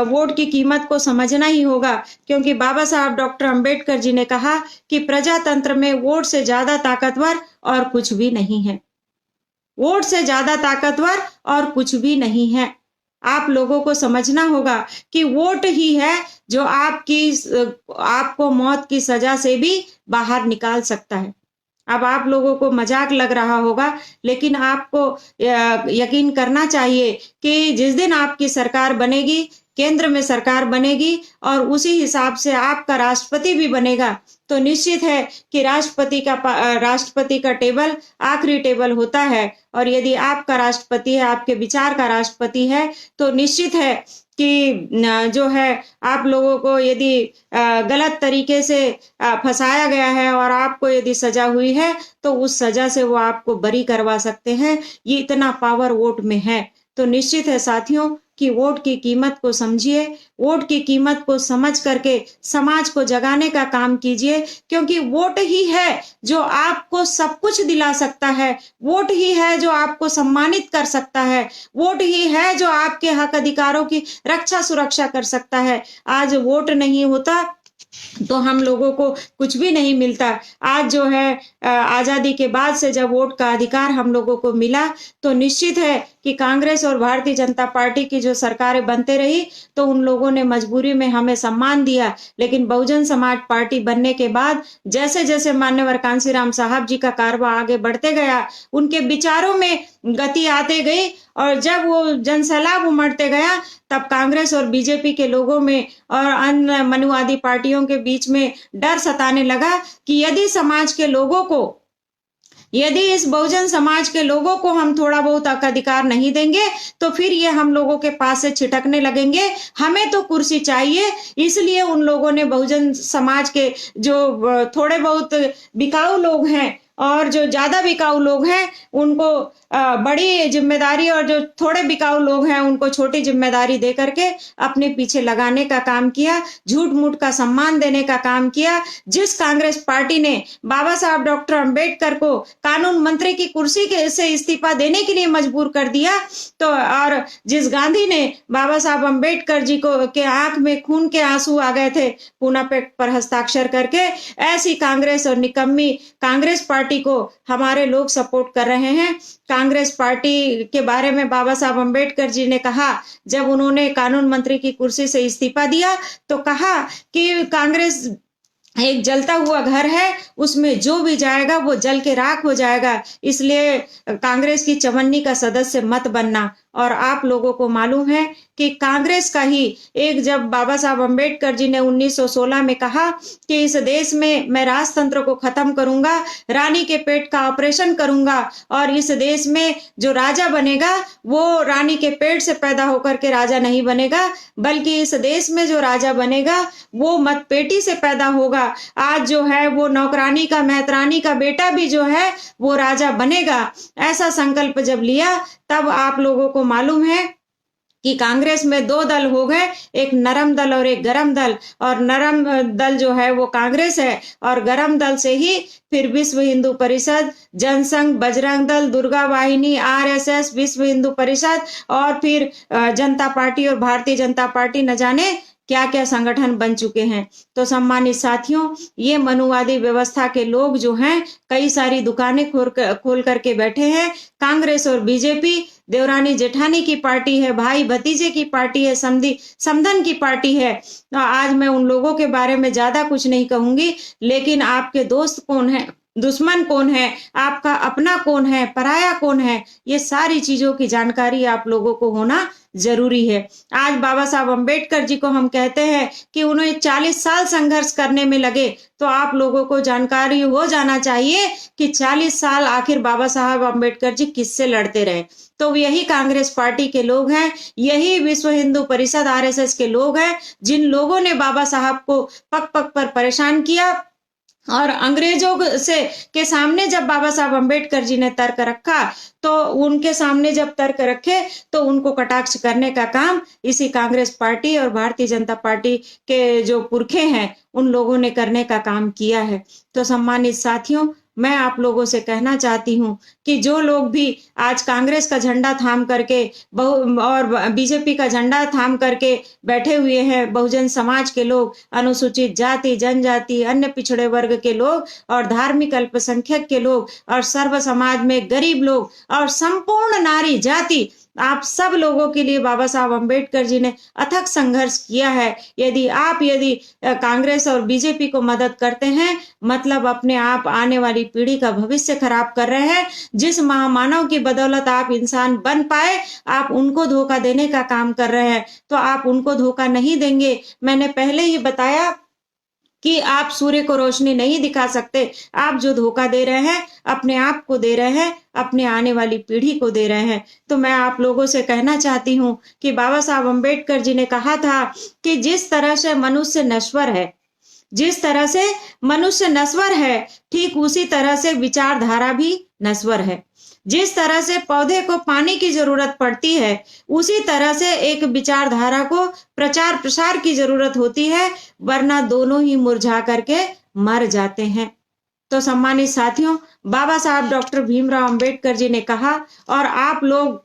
वोट की कीमत को समझना ही होगा, क्योंकि बाबा साहब डॉक्टर अंबेडकर जी ने कहा कि प्रजातंत्र में वोट से ज्यादा ताकतवर और कुछ भी नहीं है। वोट से ज्यादा ताकतवर और कुछ भी नहीं है। आप लोगों को समझना होगा कि वोट ही है जो आपको मौत की सजा से भी बाहर निकाल सकता है। अब आप लोगों को मजाक लग रहा होगा, लेकिन आपको यकीन करना चाहिए कि जिस दिन आपकी सरकार बनेगी, केंद्र में सरकार बनेगी, और उसी हिसाब से आपका राष्ट्रपति भी बनेगा, तो निश्चित है कि राष्ट्रपति का टेबल आखिरी टेबल होता है, और यदि आपका राष्ट्रपति है, आपके विचार का राष्ट्रपति है, तो निश्चित है कि जो है आप लोगों को यदि गलत तरीके से फंसाया गया है और आपको यदि सजा हुई है, तो उस सजा से वो आपको बरी करवा सकते हैं। ये इतना पावर वोट में है। तो निश्चित है साथियों कि वोट की कीमत को समझिए, वोट की कीमत को समझ करके समाज को जगाने का काम कीजिए, क्योंकि वोट ही है जो आपको सब कुछ दिला सकता है। वोट ही है जो आपको सम्मानित कर सकता है। वोट ही है जो आपके हक अधिकारों की रक्षा सुरक्षा कर सकता है। आज वोट नहीं होता तो हम लोगों को कुछ भी नहीं मिलता। आज जो है आजादी के बाद से जब वोट का अधिकार हम लोगों को मिला, तो निश्चित है कि कांग्रेस और भारतीय जनता पार्टी की जो सरकारें बनते रही तो उन लोगों ने मजबूरी में हमें सम्मान दिया, लेकिन बहुजन समाज पार्टी बनने के बाद जैसे जैसे मान्यवर कांसीराम साहब जी का कारवा आगे बढ़ते गया, उनके विचारों में गति आते गई और जब वो जनसैलाब उमड़ते गया तब कांग्रेस और बीजेपी के लोगों में और अन्य मनुवादी पार्टियों के बीच में डर सताने लगा कि यदि इस बहुजन समाज के लोगों को हम थोड़ा बहुत हक अधिकार नहीं देंगे तो फिर ये हम लोगों के पास से छिटकने लगेंगे, हमें तो कुर्सी चाहिए। इसलिए उन लोगों ने बहुजन समाज के जो थोड़े बहुत बिकाऊ लोग हैं और जो ज्यादा बिकाऊ लोग हैं उनको बड़ी जिम्मेदारी और जो थोड़े बिकाऊ लोग हैं उनको छोटी जिम्मेदारी दे करके अपने पीछे लगाने का काम किया, झूठ मूठ का सम्मान देने का काम किया। जिस कांग्रेस पार्टी ने बाबा साहब डॉक्टर अंबेडकर को कानून मंत्री की कुर्सी से इस्तीफा देने के लिए मजबूर कर दिया, तो और जिस गांधी ने बाबा साहब अंबेडकर जी को के आंख में खून के आंसू आ गए थे पूना पैक्ट पर हस्ताक्षर करके, ऐसी कांग्रेस और निकम्मी कांग्रेस पार्टी को हमारे लोग सपोर्ट कर रहे हैं। कांग्रेस पार्टी के बारे में बाबा साहब अंबेडकर जी ने कहा, जब उन्होंने कानून मंत्री की कुर्सी से इस्तीफा दिया तो कहा कि कांग्रेस एक जलता हुआ घर है, उसमें जो भी जाएगा वो जल के राख हो जाएगा, इसलिए कांग्रेस की चवन्नी का सदस्य मत बनना। और आप लोगों को मालूम है कि कांग्रेस का ही एक, जब बाबा साहब अंबेडकर जी ने 1916 में कहा कि इस देश में मैं राजतंत्र को खत्म करूंगा, रानी के पेट का ऑपरेशन करूंगा और इस देश में जो राजा बनेगा वो रानी के पेट से पैदा होकर के राजा नहीं बनेगा, बल्कि इस देश में जो राजा बनेगा वो मतपेटी से पैदा होगा। आज जो है वो नौकरानी का, मेहतरानी का बेटा भी जो है वो राजा बनेगा। ऐसा संकल्प जब लिया तब आप लोगों को मालूम है कि कांग्रेस में दो दल हो गए, एक नरम दल और एक गरम दल। और नरम दल जो है वो कांग्रेस है और गरम दल से ही फिर विश्व हिंदू परिषद, जनसंघ, बजरंग दल, दुर्गा वाहिनी, आरएसएस, विश्व हिंदू परिषद और फिर जनता पार्टी और भारतीय जनता पार्टी न जाने क्या क्या संगठन बन चुके हैं। तो सम्मानित साथियों, ये मनुवादी व्यवस्था के लोग जो हैं कई सारी दुकानें खोल करके बैठे हैं। कांग्रेस और बीजेपी देवरानी जेठानी की पार्टी है, भाई भतीजे की पार्टी है, समधन की पार्टी है। तो आज मैं उन लोगों के बारे में ज्यादा कुछ नहीं कहूंगी, लेकिन आपके दोस्त कौन है, दुश्मन कौन है, आपका अपना कौन है, पराया कौन है, ये सारी चीजों की जानकारी आप लोगों को होना जरूरी है। आज बाबा साहब अंबेडकर जी को हम कहते हैं कि उन्हें 40 साल संघर्ष करने में लगे, तो आप लोगों को जानकारी हो जाना चाहिए कि 40 साल आखिर बाबा साहब अंबेडकर जी किससे लड़ते रहे। तो यही कांग्रेस पार्टी के लोग हैं, यही विश्व हिंदू परिषद आरएसएस के लोग हैं, जिन लोगों ने बाबा साहब को पग पग पर परेशान किया और अंग्रेजों से के सामने जब बाबा साहब अंबेडकर जी ने तर्क रखा तो उनके सामने जब तर्क रखे तो उनको कटाक्ष करने का काम इसी कांग्रेस पार्टी और भारतीय जनता पार्टी के जो पुरखे हैं उन लोगों ने करने का काम किया है। तो सम्मानित साथियों, मैं आप लोगों से कहना चाहती हूं कि जो लोग भी आज कांग्रेस का झंडा थाम करके और बीजेपी का झंडा थाम करके बैठे हुए हैं, बहुजन समाज के लोग, अनुसूचित जाति, जनजाति, अन्य पिछड़े वर्ग के लोग और धार्मिक अल्पसंख्यक के लोग और सर्व समाज में गरीब लोग और संपूर्ण नारी जाति, आप सब लोगों के लिए बाबा साहब अंबेडकर जी ने अथक संघर्ष किया है। यदि कांग्रेस और बीजेपी को मदद करते हैं, मतलब अपने आप आने वाली पीढ़ी का भविष्य खराब कर रहे हैं। जिस महामानव की बदौलत आप इंसान बन पाए, आप उनको धोखा देने का काम कर रहे हैं। तो आप उनको धोखा नहीं देंगे। मैंने पहले ही बताया कि आप सूर्य को रोशनी नहीं दिखा सकते। आप जो धोखा दे रहे हैं अपने आप को दे रहे हैं, अपने आने वाली पीढ़ी को दे रहे हैं। तो मैं आप लोगों से कहना चाहती हूं कि बाबा साहब अंबेडकर जी ने कहा था कि जिस तरह से मनुष्य नश्वर है, जिस तरह से मनुष्य नश्वर है, ठीक उसी तरह से विचारधारा भी नश्वर है। जिस तरह से पौधे को पानी की जरूरत पड़ती है, उसी तरह से एक विचारधारा को प्रचार प्रसार की जरूरत होती है, वरना दोनों ही मुरझा करके मर जाते हैं। तो सम्मानित साथियों, बाबा साहब डॉक्टर भीमराव अंबेडकर जी ने कहा और आप लोग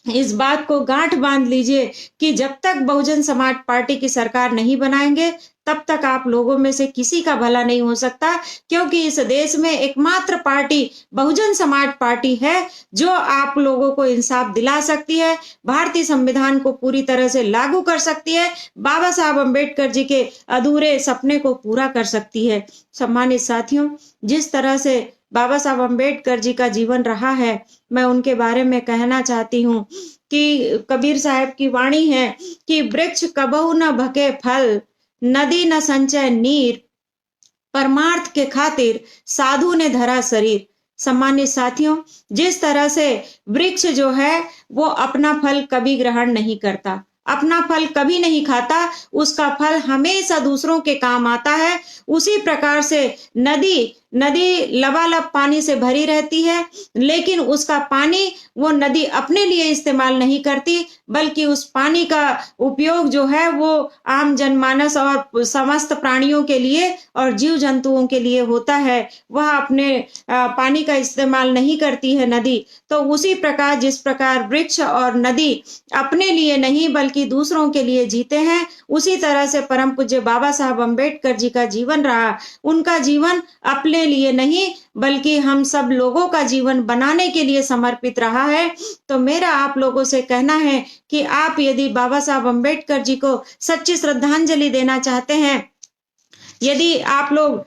इस बात को गांठ बांध लीजिए कि जब तक बहुजन समाज पार्टी की सरकार नहीं बनाएंगे, तब तक आप लोगों में से किसी का भला नहीं हो सकता, क्योंकि इस देश में एकमात्र पार्टी बहुजन समाज पार्टी है जो आप लोगों को इंसाफ दिला सकती है, भारतीय संविधान को पूरी तरह से लागू कर सकती है, बाबा साहब अम्बेडकर जी के अधूरे सपने को पूरा कर सकती है। सम्मानित साथियों, जिस तरह से बाबा साहब अम्बेडकर जी का जीवन रहा है, मैं उनके बारे में कहना चाहती हूँ कि कबीर साहब की वाणी है कि वृक्ष कबहु न भके फल, नदी न संचय नीर, परमार्थ के खातिर साधु ने धरा शरीर। सम्मानित साथियों, जिस तरह से वृक्ष जो है वो अपना फल कभी ग्रहण नहीं करता, अपना फल कभी नहीं खाता, उसका फल हमेशा दूसरों के काम आता है, उसी प्रकार से नदी नदी लबालब पानी से भरी रहती है, लेकिन उसका पानी वो नदी अपने लिए इस्तेमाल नहीं करती, बल्कि उस पानी का उपयोग जो है वो आम जनमानस और समस्त प्राणियों के लिए और जीव जंतुओं के लिए होता है। वह अपने पानी का इस्तेमाल नहीं करती है नदी। तो उसी प्रकार जिस प्रकार वृक्ष और नदी अपने लिए नहीं बल्कि दूसरों के लिए जीते हैं, उसी तरह से परम पूज्य बाबा साहब अम्बेडकर जी का जीवन रहा। उनका जीवन अपने लिए नहीं बल्कि हम सब लोगों का जीवन बनाने के लिए समर्पित रहा है। तो मेरा आप लोगों से कहना है कि आप यदि बाबा साहब अम्बेडकर जी को सच्ची श्रद्धांजलि देना चाहते हैं, यदि आप लोग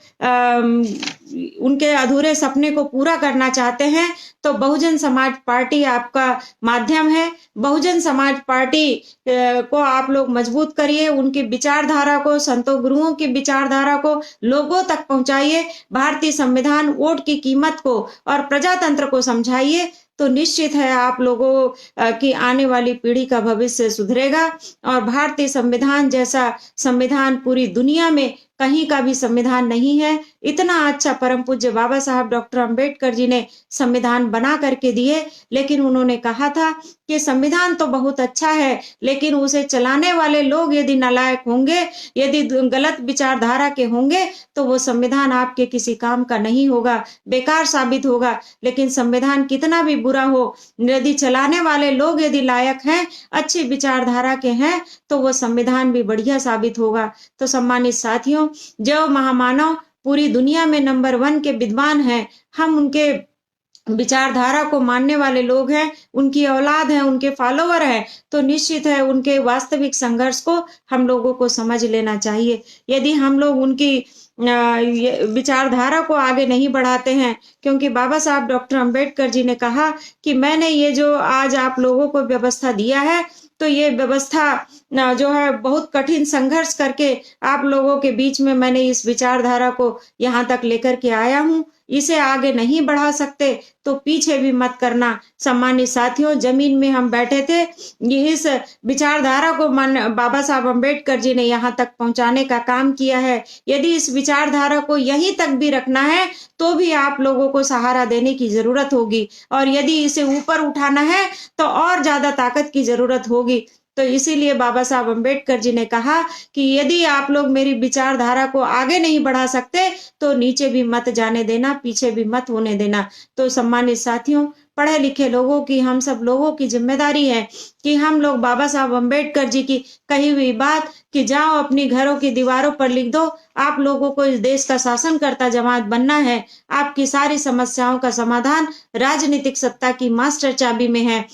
उनके अधूरे सपने को पूरा करना चाहते हैं, तो बहुजन समाज पार्टी आपका माध्यम है। बहुजन समाज पार्टी को आप लोग मजबूत करिए, उनकी विचारधारा को, संतों गुरुओं की विचारधारा को लोगों तक पहुंचाइए, भारतीय संविधान, वोट की कीमत को और प्रजातंत्र को समझाइए, तो निश्चित है आप लोगों की आने वाली पीढ़ी का भविष्य सुधरेगा और भारतीय संविधान जैसा संविधान पूरी दुनिया में कहीं का भी संविधान नहीं है। इतना अच्छा परम पूज्य बाबा साहब डॉक्टर अंबेडकर जी ने संविधान बना करके दिए, लेकिन उन्होंने कहा था कि संविधान तो बहुत अच्छा है, लेकिन उसे चलाने वाले लोग यदि नालायक होंगे, यदि गलत विचारधारा के होंगे, तो वो संविधान आपके किसी काम का नहीं होगा, बेकार साबित होगा। लेकिन संविधान कितना भी बुरा हो, यदि चलाने वाले लोग यदि लायक हैं, अच्छी विचारधारा के हैं, तो वो संविधान भी बढ़िया साबित होगा। तो सम्मानित साथियों, जो महामानव पूरी दुनिया में नंबर 1 के विद्वान हैं, हम उनके विचारधारा को मानने वाले लोग हैं, उनकी औलाद है, उनके फॉलोवर हैं, तो निश्चित है उनके वास्तविक संघर्ष को हम लोगों को समझ लेना चाहिए। यदि हम लोग उनकी विचारधारा को आगे नहीं बढ़ाते हैं, क्योंकि बाबा साहब डॉक्टर अंबेडकर जी ने कहा कि मैंने ये जो आज आप लोगों को व्यवस्था दिया है, तो ये व्यवस्था जो है बहुत कठिन संघर्ष करके आप लोगों के बीच में मैंने इस विचारधारा को यहाँ तक लेकर के आया हूँ। इसे आगे नहीं बढ़ा सकते तो पीछे भी मत करना। सम्मानित साथियों, जमीन में हम बैठे थे, ये इस विचारधारा को बाबा साहब अम्बेडकर जी ने यहाँ तक पहुंचाने का काम किया है। यदि इस विचारधारा को यहीं तक भी रखना है, तो भी आप लोगों को सहारा देने की जरूरत होगी, और यदि इसे ऊपर उठाना है तो और ज्यादा ताकत की जरूरत होगी। तो इसीलिए बाबा साहब अम्बेडकर जी ने कहा कि यदि आप लोग मेरी विचारधारा को आगे नहीं बढ़ा सकते, तो नीचे भी मत जाने देना, पीछे भी मत होने देना। तो सम्मानित साथियों, पढ़े लिखे लोगों की, हम सब लोगों की जिम्मेदारी है कि हम लोग बाबा साहब अम्बेडकर जी की कही हुई बात कि जाओ अपनी घरों की दीवारों पर लिख दो, आप लोगों को इस देश का शासनकर्ता जमात बनना है, आपकी सारी समस्याओं का समाधान राजनीतिक सत्ता की मास्टर चाबी में है।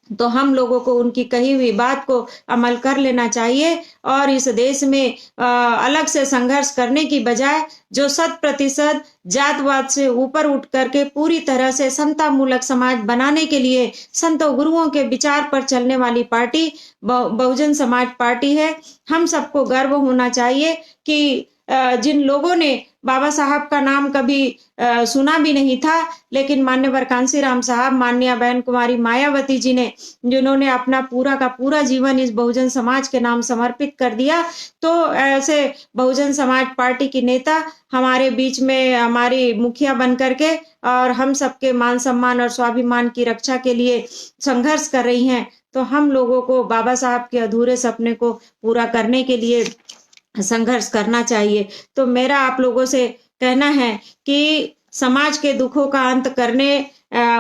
तो हम लोगों को उनकी कही हुई बात को अमल कर लेना चाहिए और इस देश में अलग से संघर्ष करने की बजाय जो 100% जातवाद से ऊपर उठ करके पूरी तरह से समता मूलक समाज बनाने के लिए संतों गुरुओं के विचार पर चलने वाली पार्टी बहुजन समाज पार्टी है। हम सबको गर्व होना चाहिए कि जिन लोगों ने बाबा साहब का नाम कभी सुना भी नहीं था, लेकिन मान्यवर कांसीराम साहब, माननीय बहन कुमारी मायावती जी ने, जिन्होंने अपना पूरा का पूरा जीवन इस बहुजन समाज के नाम समर्पित कर दिया, तो ऐसे बहुजन समाज पार्टी की नेता हमारे बीच में हमारी मुखिया बन करके और हम सबके मान सम्मान और स्वाभिमान की रक्षा के लिए संघर्ष कर रही हैं। तो हम लोगों को बाबा साहब के अधूरे सपने को पूरा करने के लिए संघर्ष करना चाहिए। तो मेरा आप लोगों से कहना है कि समाज के दुखों का अंत करने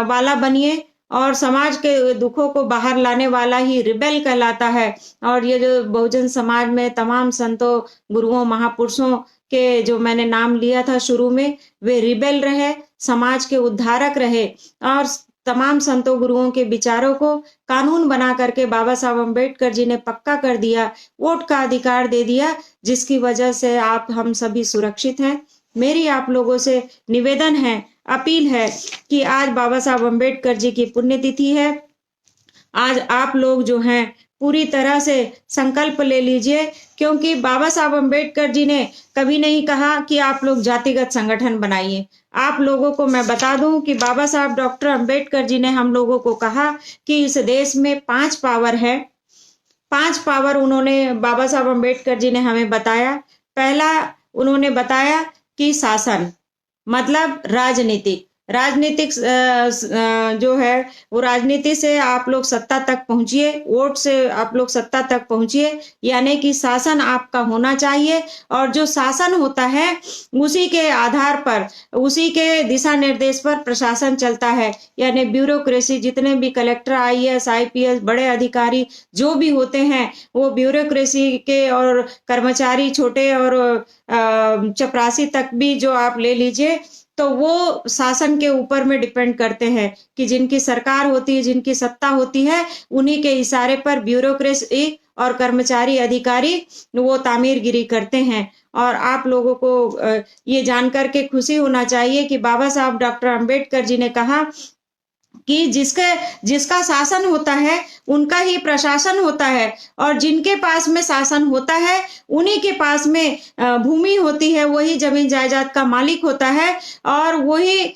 वाला बनिए और समाज के दुखों को बाहर लाने वाला ही रिबेल कहलाता है। और ये जो बहुजन समाज में तमाम संतों, गुरुओं, महापुरुषों के जो मैंने नाम लिया था शुरू में, वे रिबेल रहे, समाज के उद्धारक रहे और तमाम संतों गुरुओं के विचारों को कानून बना करके बाबा साहब अम्बेडकर जी ने पक्का कर दिया, वोट का अधिकार दे दिया, जिसकी वजह से आप हम सभी सुरक्षित हैं। मेरी आप लोगों से निवेदन है, अपील है कि आज बाबा साहब अम्बेडकर जी की पुण्यतिथि है। आज आप लोग जो हैं पूरी तरह से संकल्प ले लीजिए, क्योंकि बाबा साहब अम्बेडकर जी ने कभी नहीं कहा कि आप लोग जातिगत संगठन बनाइए। आप लोगों को मैं बता दूं कि बाबा साहब डॉक्टर अम्बेडकर जी ने हम लोगों को कहा कि इस देश में 5 पावर है। 5 पावर उन्होंने, बाबा साहब अम्बेडकर जी ने हमें बताया। पहला उन्होंने बताया कि शासन, मतलब राजनीतिक जो है वो राजनीति से आप लोग सत्ता तक पहुंचिए, वोट से आप लोग सत्ता तक पहुंचिए, यानी कि शासन आपका होना चाहिए। और जो शासन होता है उसी के आधार पर, उसी के दिशा निर्देश पर प्रशासन चलता है, यानी ब्यूरोक्रेसी, जितने भी कलेक्टर, आईएएस, आईपीएस, बड़े अधिकारी जो भी होते हैं वो ब्यूरोक्रेसी के, और कर्मचारी छोटे और चपरासी तक भी जो आप ले लीजिए, तो वो शासन के ऊपर में डिपेंड करते हैं कि जिनकी सरकार होती है, जिनकी सत्ता होती है, उन्हीं के इशारे पर ब्यूरोक्रेसी और कर्मचारी अधिकारी वो तामीरगिरी करते हैं। और आप लोगों को ये जानकर के खुशी होना चाहिए कि बाबा साहब डॉक्टर अम्बेडकर जी ने कहा कि जिसका शासन होता है उनका ही प्रशासन होता है, और जिनके पास में शासन होता है उन्हीं के पास में भूमि होती है, वही जमीन जायदाद का मालिक होता है। और वही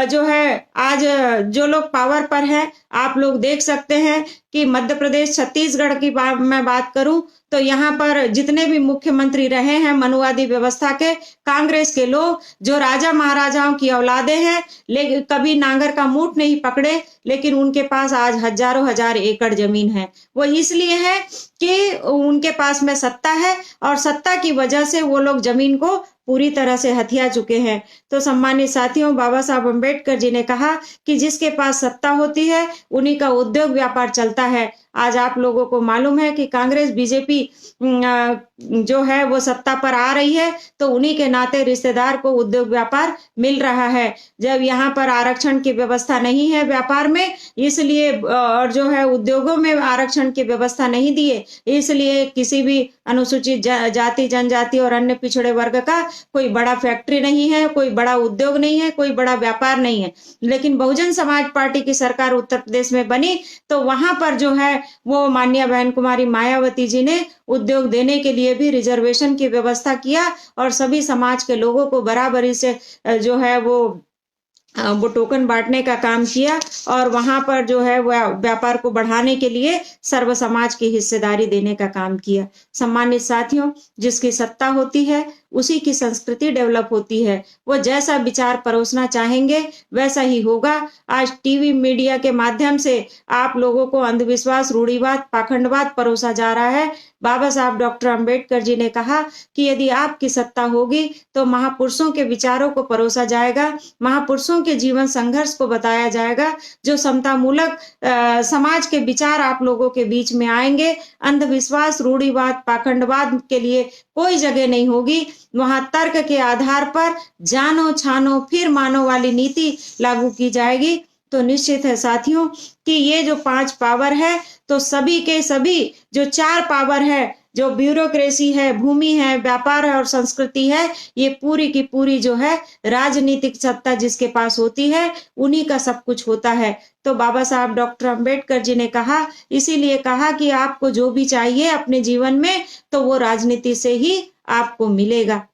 जो है आज जो लोग पावर पर है, आप लोग देख सकते हैं कि मध्य प्रदेश, छत्तीसगढ़ की मैं बात करूं तो यहाँ पर जितने भी मुख्यमंत्री रहे हैं मनुवादी व्यवस्था के, कांग्रेस के लोग, जो राजा महाराजाओं की औलादे हैं, लेकिन कभी नांगर का मूठ नहीं पकड़े, लेकिन उनके पास आज हजारों हजार एकड़ जमीन है। वो इसलिए है कि उनके पास में सत्ता है, और सत्ता की वजह से वो लोग जमीन को पूरी तरह से हथिया चुके हैं। तो सम्मानित साथियों, बाबा साहब अम्बेडकर जी ने कहा कि जिसके पास सत्ता होती है उन्हीं का उद्योग व्यापार चलता है। आज आप लोगों को मालूम है कि कांग्रेस, बीजेपी जो है वो सत्ता पर आ रही है, तो उन्हीं के नाते रिश्तेदार को उद्योग व्यापार मिल रहा है। जब यहाँ पर आरक्षण की व्यवस्था नहीं है व्यापार में, इसलिए, और जो है उद्योगों में आरक्षण की व्यवस्था नहीं दिए, इसलिए किसी भी अनुसूचित जाति, जनजाति और अन्य पिछड़े वर्ग का कोई बड़ा फैक्ट्री नहीं है, कोई बड़ा उद्योग नहीं है, कोई बड़ा व्यापार नहीं है। लेकिन बहुजन समाज पार्टी की सरकार उत्तर प्रदेश में बनी, तो वहां पर जो है वो माननीय बहन कुमारी मायावती जी ने उद्योग देने के लिए भी रिजर्वेशन की व्यवस्था किया, और सभी समाज के लोगों को बराबरी से जो है वो टोकन बांटने का काम किया, और वहां पर जो है व्यापार को बढ़ाने के लिए सर्व समाज की हिस्सेदारी देने का काम किया। सम्मानित साथियों, जिसकी सत्ता होती है उसी की संस्कृति डेवलप होती है। वो जैसा विचार परोसना चाहेंगे वैसा ही होगा। आज टीवी मीडिया के माध्यम से आप लोगों को अंधविश्वास, रूढ़िवाद, पाखंडवाद परोसा जा रहा है। बाबा साहब डॉक्टर अम्बेडकर जी ने कहा कि यदि आपकी सत्ता होगी तो महापुरुषों के विचारों को परोसा जाएगा, महापुरुषों के जीवन संघर्ष को बताया जाएगा, जो समतामूलक समाज के विचार आप लोगों के बीच में आएंगे। अंधविश्वास, रूढ़िवाद, पाखंडवाद के लिए कोई जगह नहीं होगी। वहां तर्क के आधार पर जानो छानो फिर मानो वाली नीति लागू की जाएगी। तो निश्चित है साथियों कि ये जो 5 पावर है, तो सभी के सभी जो 4 पावर है, जो ब्यूरोक्रेसी है, भूमि है, व्यापार है और संस्कृति है, ये पूरी की पूरी जो है राजनीतिक सत्ता जिसके पास होती है उन्हीं का सब कुछ होता है। तो बाबा साहब डॉक्टर अम्बेडकर जी ने कहा, इसीलिए कहा कि आपको जो भी चाहिए अपने जीवन में, तो वो राजनीति से ही आपको मिलेगा।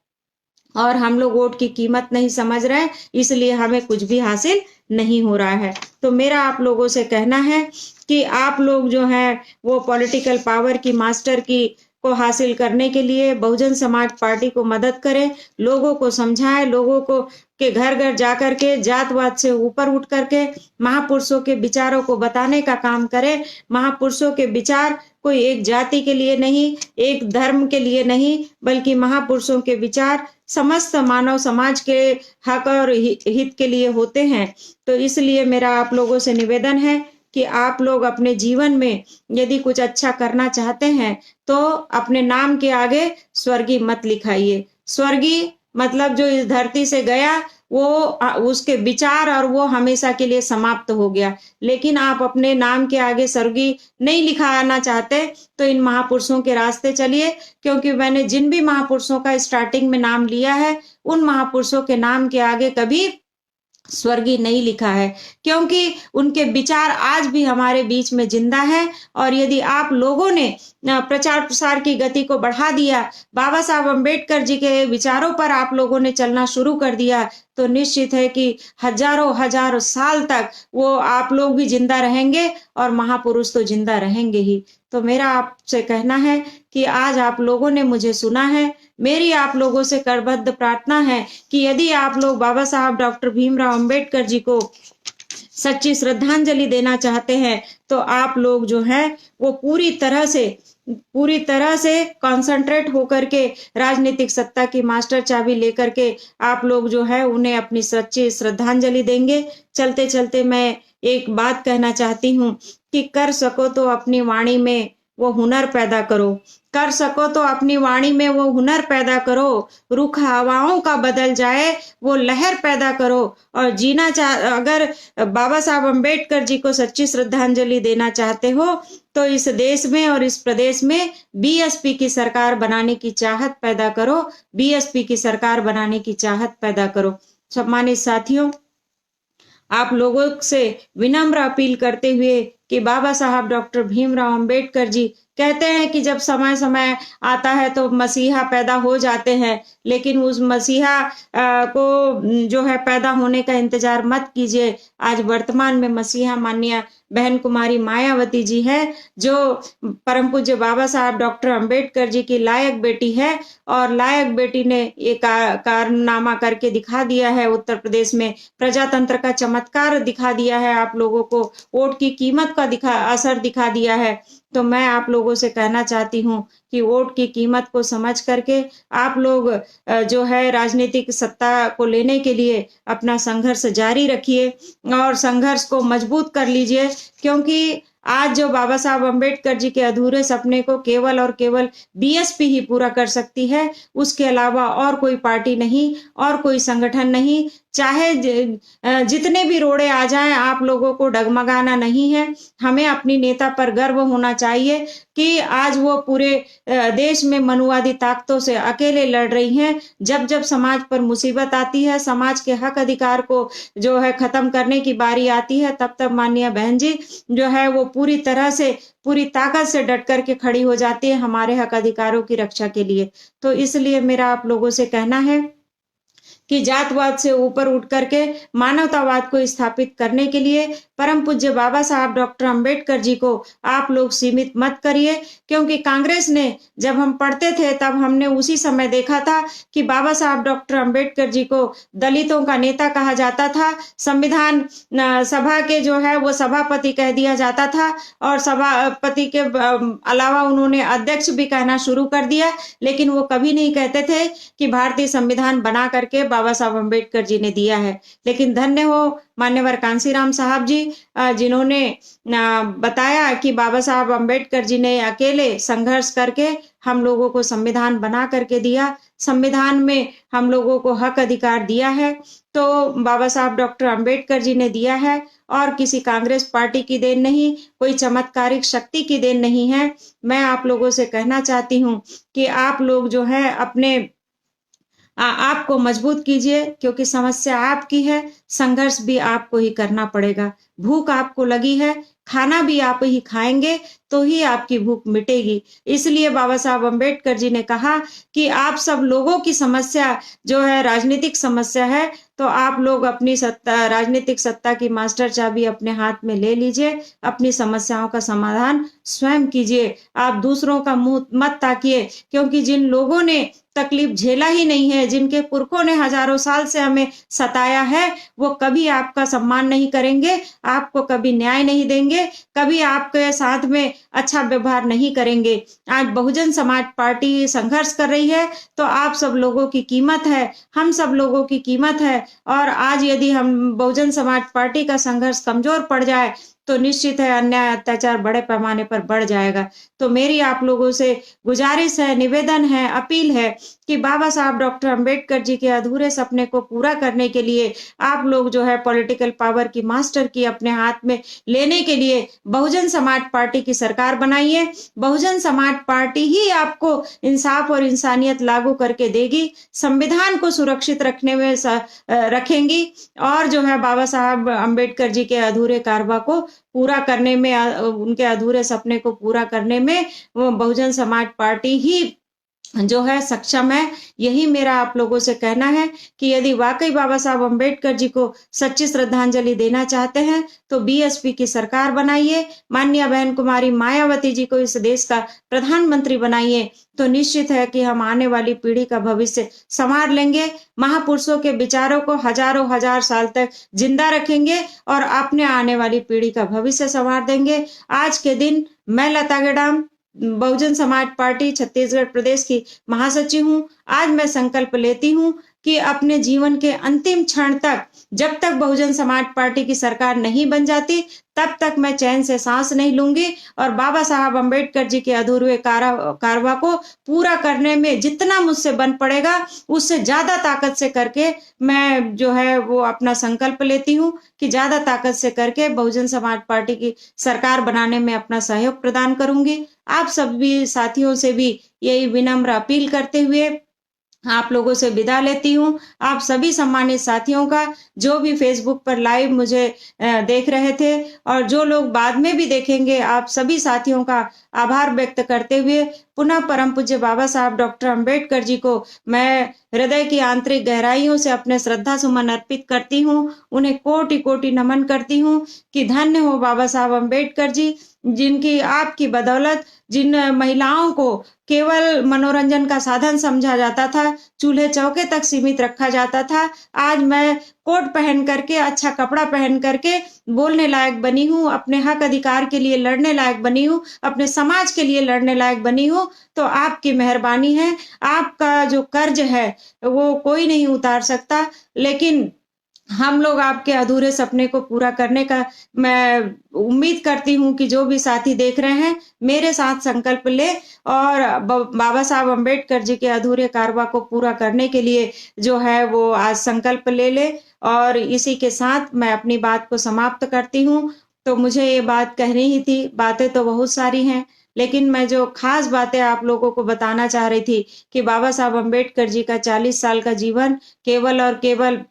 और हम लोग वोट की कीमत नहीं समझ रहे, इसलिए हमें कुछ भी हासिल नहीं हो रहा है। तो मेरा आप लोगों से कहना है कि आप लोग जो है वो पॉलिटिकल पावर की मास्टर की को हासिल करने के लिए बहुजन समाज पार्टी को मदद करें, लोगों को समझाएं, लोगों को के घर घर जाकर के जातवाद से ऊपर उठ करके महापुरुषों के विचारों को बताने का काम करें। महापुरुषों के विचार कोई एक जाति के लिए नहीं, एक धर्म के लिए नहीं, बल्कि महापुरुषों के विचार समस्त मानव समाज के हक और हित के लिए होते हैं। तो इसलिए मेरा आप लोगों से निवेदन है कि आप लोग अपने जीवन में यदि कुछ अच्छा करना चाहते हैं तो अपने नाम के आगे स्वर्गीय मत लिखाइए। स्वर्गीय मतलब जो इस धरती से गया वो उसके विचार और वो हमेशा के लिए समाप्त हो गया। लेकिन आप अपने नाम के आगे स्वर्गीय नहीं लिखाना चाहते तो इन महापुरुषों के रास्ते चलिए, क्योंकि मैंने जिन भी महापुरुषों का स्टार्टिंग में नाम लिया है उन महापुरुषों के नाम के आगे कभी स्वर्गीय नहीं लिखा है, क्योंकि उनके विचार आज भी हमारे बीच में जिंदा है। और यदि आप लोगों ने प्रचार प्रसार की गति को बढ़ा दिया, बाबा साहब अम्बेडकर जी के विचारों पर आप लोगों ने चलना शुरू कर दिया, तो निश्चित है कि हजारों हजारों साल तक वो आप लोग भी जिंदा रहेंगे और महापुरुष तो जिंदा रहेंगे ही। तो मेरा आपसे कहना है कि आज आप लोगों ने मुझे सुना है, मेरी आप लोगों से करबद्ध प्रार्थना है कि यदि आप लोग बाबा साहब डॉक्टर भीमराव अंबेडकर जी को सच्ची श्रद्धांजलि देना चाहते हैं तो आप लोग जो है वो पूरी तरह से कंसंट्रेट होकर के राजनीतिक सत्ता की मास्टर चाबी लेकर के आप लोग जो है उन्हें अपनी सच्ची श्रद्धांजलि देंगे। चलते चलते मैं एक बात कहना चाहती हूँ कि कर सको तो अपनी वाणी में वो हुनर पैदा करो, कर सको तो अपनी वाणी में वो हुनर पैदा करो, रुख हवाओं का बदल जाए वो लहर पैदा करो। और अगर बाबा साहब अम्बेडकर जी को सच्ची श्रद्धांजलि देना चाहते हो तो इस देश में और इस प्रदेश में बीएसपी की सरकार बनाने की चाहत पैदा करो, बीएसपी की सरकार बनाने की चाहत पैदा करो। सम्मानित साथियों, आप लोगों से विनम्र अपील करते हुए कि बाबा साहब डॉक्टर भीमराव अंबेडकर जी कहते हैं कि जब समय समय आता है तो मसीहा पैदा हो जाते हैं, लेकिन उस मसीहा को जो है पैदा होने का इंतजार मत कीजिए। आज वर्तमान में मसीहा माननीय बहन कुमारी मायावती जी है, जो परम पूज्य बाबा साहब डॉक्टर अंबेडकर जी की लायक बेटी है, और लायक बेटी ने एक कारनामा करके दिखा दिया है। उत्तर प्रदेश में प्रजातंत्र का चमत्कार दिखा दिया है, आप लोगों को वोट की कीमत का असर दिखा दिया है। तो मैं आप लोगों से कहना चाहती हूँ कि वोट की कीमत को समझ करके आप लोग जो है राजनीतिक सत्ता को लेने के लिए अपना संघर्ष जारी रखिए और संघर्ष को मजबूत कर लीजिए, क्योंकि आज जो बाबा साहब अम्बेडकर जी के अधूरे सपने को केवल और केवल बीएसपी ही पूरा कर सकती है, उसके अलावा और कोई पार्टी नहीं और कोई संगठन नहीं। चाहे जितने भी रोड़े आ जाएं, आप लोगों को डगमगाना नहीं है। हमें अपनी नेता पर गर्व होना चाहिए कि आज वो पूरे देश में मनुवादी ताकतों से अकेले लड़ रही हैं। जब जब समाज पर मुसीबत आती है, समाज के हक अधिकार को जो है खत्म करने की बारी आती है, तब तब माननीय बहन जी जो है वो पूरी तरह से पूरी ताकत से डट करके खड़ी हो जाती है हमारे हक अधिकारों की रक्षा के लिए। तो इसलिए मेरा आप लोगों से कहना है कि जातवाद से ऊपर उठ करके मानवतावाद को स्थापित करने के लिए परम पूज्य बाबा साहब डॉक्टर अंबेडकर जी को आप लोग सीमित मत करिए, क्योंकि कांग्रेस ने जब हम पढ़ते थे तब हमने उसी समय देखा था कि बाबा साहब डॉक्टर अंबेडकर जी को दलितों का नेता कहा जाता था, संविधान सभा के जो है वो सभापति कह दिया जाता था, और सभापति के अलावा उन्होंने अध्यक्ष भी कहना शुरू कर दिया, लेकिन वो कभी नहीं कहते थे कि भारतीय संविधान बना करके बाबा साहब अम्बेडकर जी ने दिया है। लेकिन धन्य हो मान्यवर कांसीराम साहब जी, जिन्होंने बताया कि बाबा साहब अम्बेडकर जी ने अकेले संघर्ष करके हम लोगों को संविधान बना करके दिया, संविधान में हम लोगों को हक अधिकार दिया है, तो बाबा साहब डॉक्टर अंबेडकर जी ने दिया है, और किसी कांग्रेस पार्टी की देन नहीं, कोई चमत्कारिक शक्ति की देन नहीं है। मैं आप लोगों से कहना चाहती हूँ कि आप लोग जो है अपने आपको मजबूत कीजिए, क्योंकि समस्या आपकी है, संघर्ष भी आपको ही करना पड़ेगा। भूख आपको लगी है, खाना भी आप ही खाएंगे तो ही आपकी भूख मिटेगी। इसलिए बाबा साहब अम्बेडकर जी ने कहा कि आप सब लोगों की समस्या जो है राजनीतिक समस्या है, तो आप लोग अपनी सत्ता, राजनीतिक सत्ता की मास्टर चाबी अपने हाथ में ले लीजिए, अपनी समस्याओं का समाधान स्वयं कीजिए। आप दूसरों का मुँह मत ताकिए, क्योंकि जिन लोगों ने तकलीफ झेला ही नहीं है, जिनके पुरखों ने हजारों साल से हमें सताया है, वो कभी आपका सम्मान नहीं करेंगे, आपको कभी न्याय नहीं देंगे, कभी आपके साथ में अच्छा व्यवहार नहीं करेंगे। आज बहुजन समाज पार्टी संघर्ष कर रही है, तो आप सब लोगों की कीमत है, हम सब लोगों की कीमत है, और आज यदि हम बहुजन समाज पार्टी का संघर्ष कमजोर पड़ जाए, तो निश्चित है अन्याय अत्याचार बड़े पैमाने पर बढ़ जाएगा। तो मेरी आप लोगों से गुजारिश है, निवेदन है, अपील है कि बाबा साहब डॉक्टर अंबेडकर जी के अधूरे सपने को पूरा करने के लिए आप लोग जो है पॉलिटिकल पावर की मास्टर की अपने हाथ में लेने के लिए बहुजन समाज पार्टी की सरकार बनाइए। बहुजन समाज पार्टी ही आपको इंसाफ और इंसानियत लागू करके देगी, संविधान को सुरक्षित रखने में रखेंगी, और जो है बाबा साहब अंबेडकर जी के अधूरे कारवा को पूरा करने में, उनके अधूरे सपने को पूरा करने में वो बहुजन समाज पार्टी ही जो है सक्षम है। यही मेरा आप लोगों से कहना है कि यदि वाकई बाबा साहब अंबेडकर जी को सच्ची श्रद्धांजलि देना चाहते हैं, तो बीएसपी की सरकार बनाइए, माननीय बहन कुमारी मायावती जी को इस देश का प्रधानमंत्री बनाइए, तो निश्चित है कि हम आने वाली पीढ़ी का भविष्य संवार लेंगे, महापुरुषों के विचारों को हजारों हजार साल तक जिंदा रखेंगे और अपने आने वाली पीढ़ी का भविष्य संवार देंगे। आज के दिन मैं लता गेडाम, बहुजन समाज पार्टी छत्तीसगढ़ प्रदेश की महासचिव हूँ। आज मैं संकल्प लेती हूँ कि अपने जीवन के अंतिम क्षण तक, जब तक बहुजन समाज पार्टी की सरकार नहीं बन जाती, तब तक मैं चैन से सांस नहीं लूंगी, और बाबा साहब अंबेडकर जी के अधूरे कारवा को पूरा करने में जितना मुझसे बन पड़ेगा, उससे ज्यादा ताकत से करके मैं जो है वो अपना संकल्प लेती हूँ कि ज्यादा ताकत से करके बहुजन समाज पार्टी की सरकार बनाने में अपना सहयोग प्रदान करूंगी। आप सभी साथियों से भी यही विनम्र अपील करते हुए आप लोगों से विदा लेती हूँ। आप सभी सम्मानित साथियों का, जो भी फेसबुक पर लाइव मुझे देख रहे थे और जो लोग बाद में भी देखेंगे, आप सभी साथियों का आभार व्यक्त करते हुए पुनः परम पूज्य बाबा साहब डॉक्टर अंबेडकर जी को मैं हृदय की आंतरिक गहराइयों से अपने श्रद्धा सुमन अर्पित करती हूँ। उन्हें कोटि कोटि नमन करती हूँ कि धन्य हो बाबा साहब अंबेडकर जी, जिनकी आपकी बदौलत जिन महिलाओं को केवल मनोरंजन का साधन समझा जाता था, चूल्हे चौके तक सीमित रखा जाता था, आज मैं कोट पहन करके, अच्छा कपड़ा पहन करके बोलने लायक बनी हूँ, अपने हक अधिकार के लिए लड़ने लायक बनी हूँ, अपने समाज के लिए लड़ने लायक बनी हूँ, तो आपकी मेहरबानी है। आपका जो कर्ज है वो कोई नहीं उतार सकता, लेकिन हम लोग आपके अधूरे सपने को पूरा करने का मैं उम्मीद करती हूँ कि जो भी साथी देख रहे हैं मेरे साथ संकल्प ले और बाबा साहब अंबेडकर जी के अधूरे कारवा को पूरा करने के लिए जो है वो आज संकल्प ले। और इसी के साथ मैं अपनी बात को समाप्त करती हूँ। तो मुझे ये बात कहनी ही थी, बातें तो बहुत सारी हैं, लेकिन मैं जो खास बातें आप लोगों को बताना चाह रही थी कि बाबा साहब अंबेडकर जी का 40 साल का जीवन केवल और केवल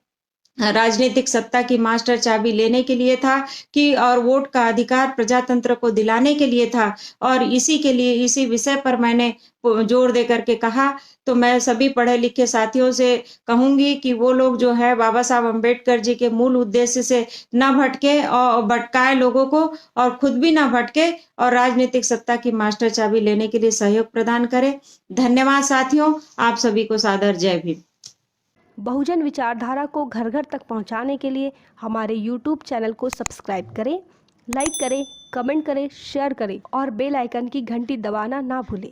राजनीतिक सत्ता की मास्टर चाबी लेने के लिए था, कि और वोट का अधिकार प्रजातंत्र को दिलाने के लिए था, और इसी के लिए, इसी विषय पर मैंने जोर दे करके कहा। तो मैं सभी पढ़े लिखे साथियों से कहूंगी कि वो लोग जो है बाबा साहब अंबेडकर जी के मूल उद्देश्य से न भटके और भटकाए लोगों को, और खुद भी न भटके, और राजनीतिक सत्ता की मास्टर चाबी लेने के लिए सहयोग प्रदान करें। धन्यवाद साथियों, आप सभी को सादर जय भीम। बहुजन विचारधारा को घर घर तक पहुंचाने के लिए हमारे YouTube चैनल को सब्सक्राइब करें, लाइक करें, कमेंट करें, शेयर करें और बेल आइकन की घंटी दबाना ना भूलें।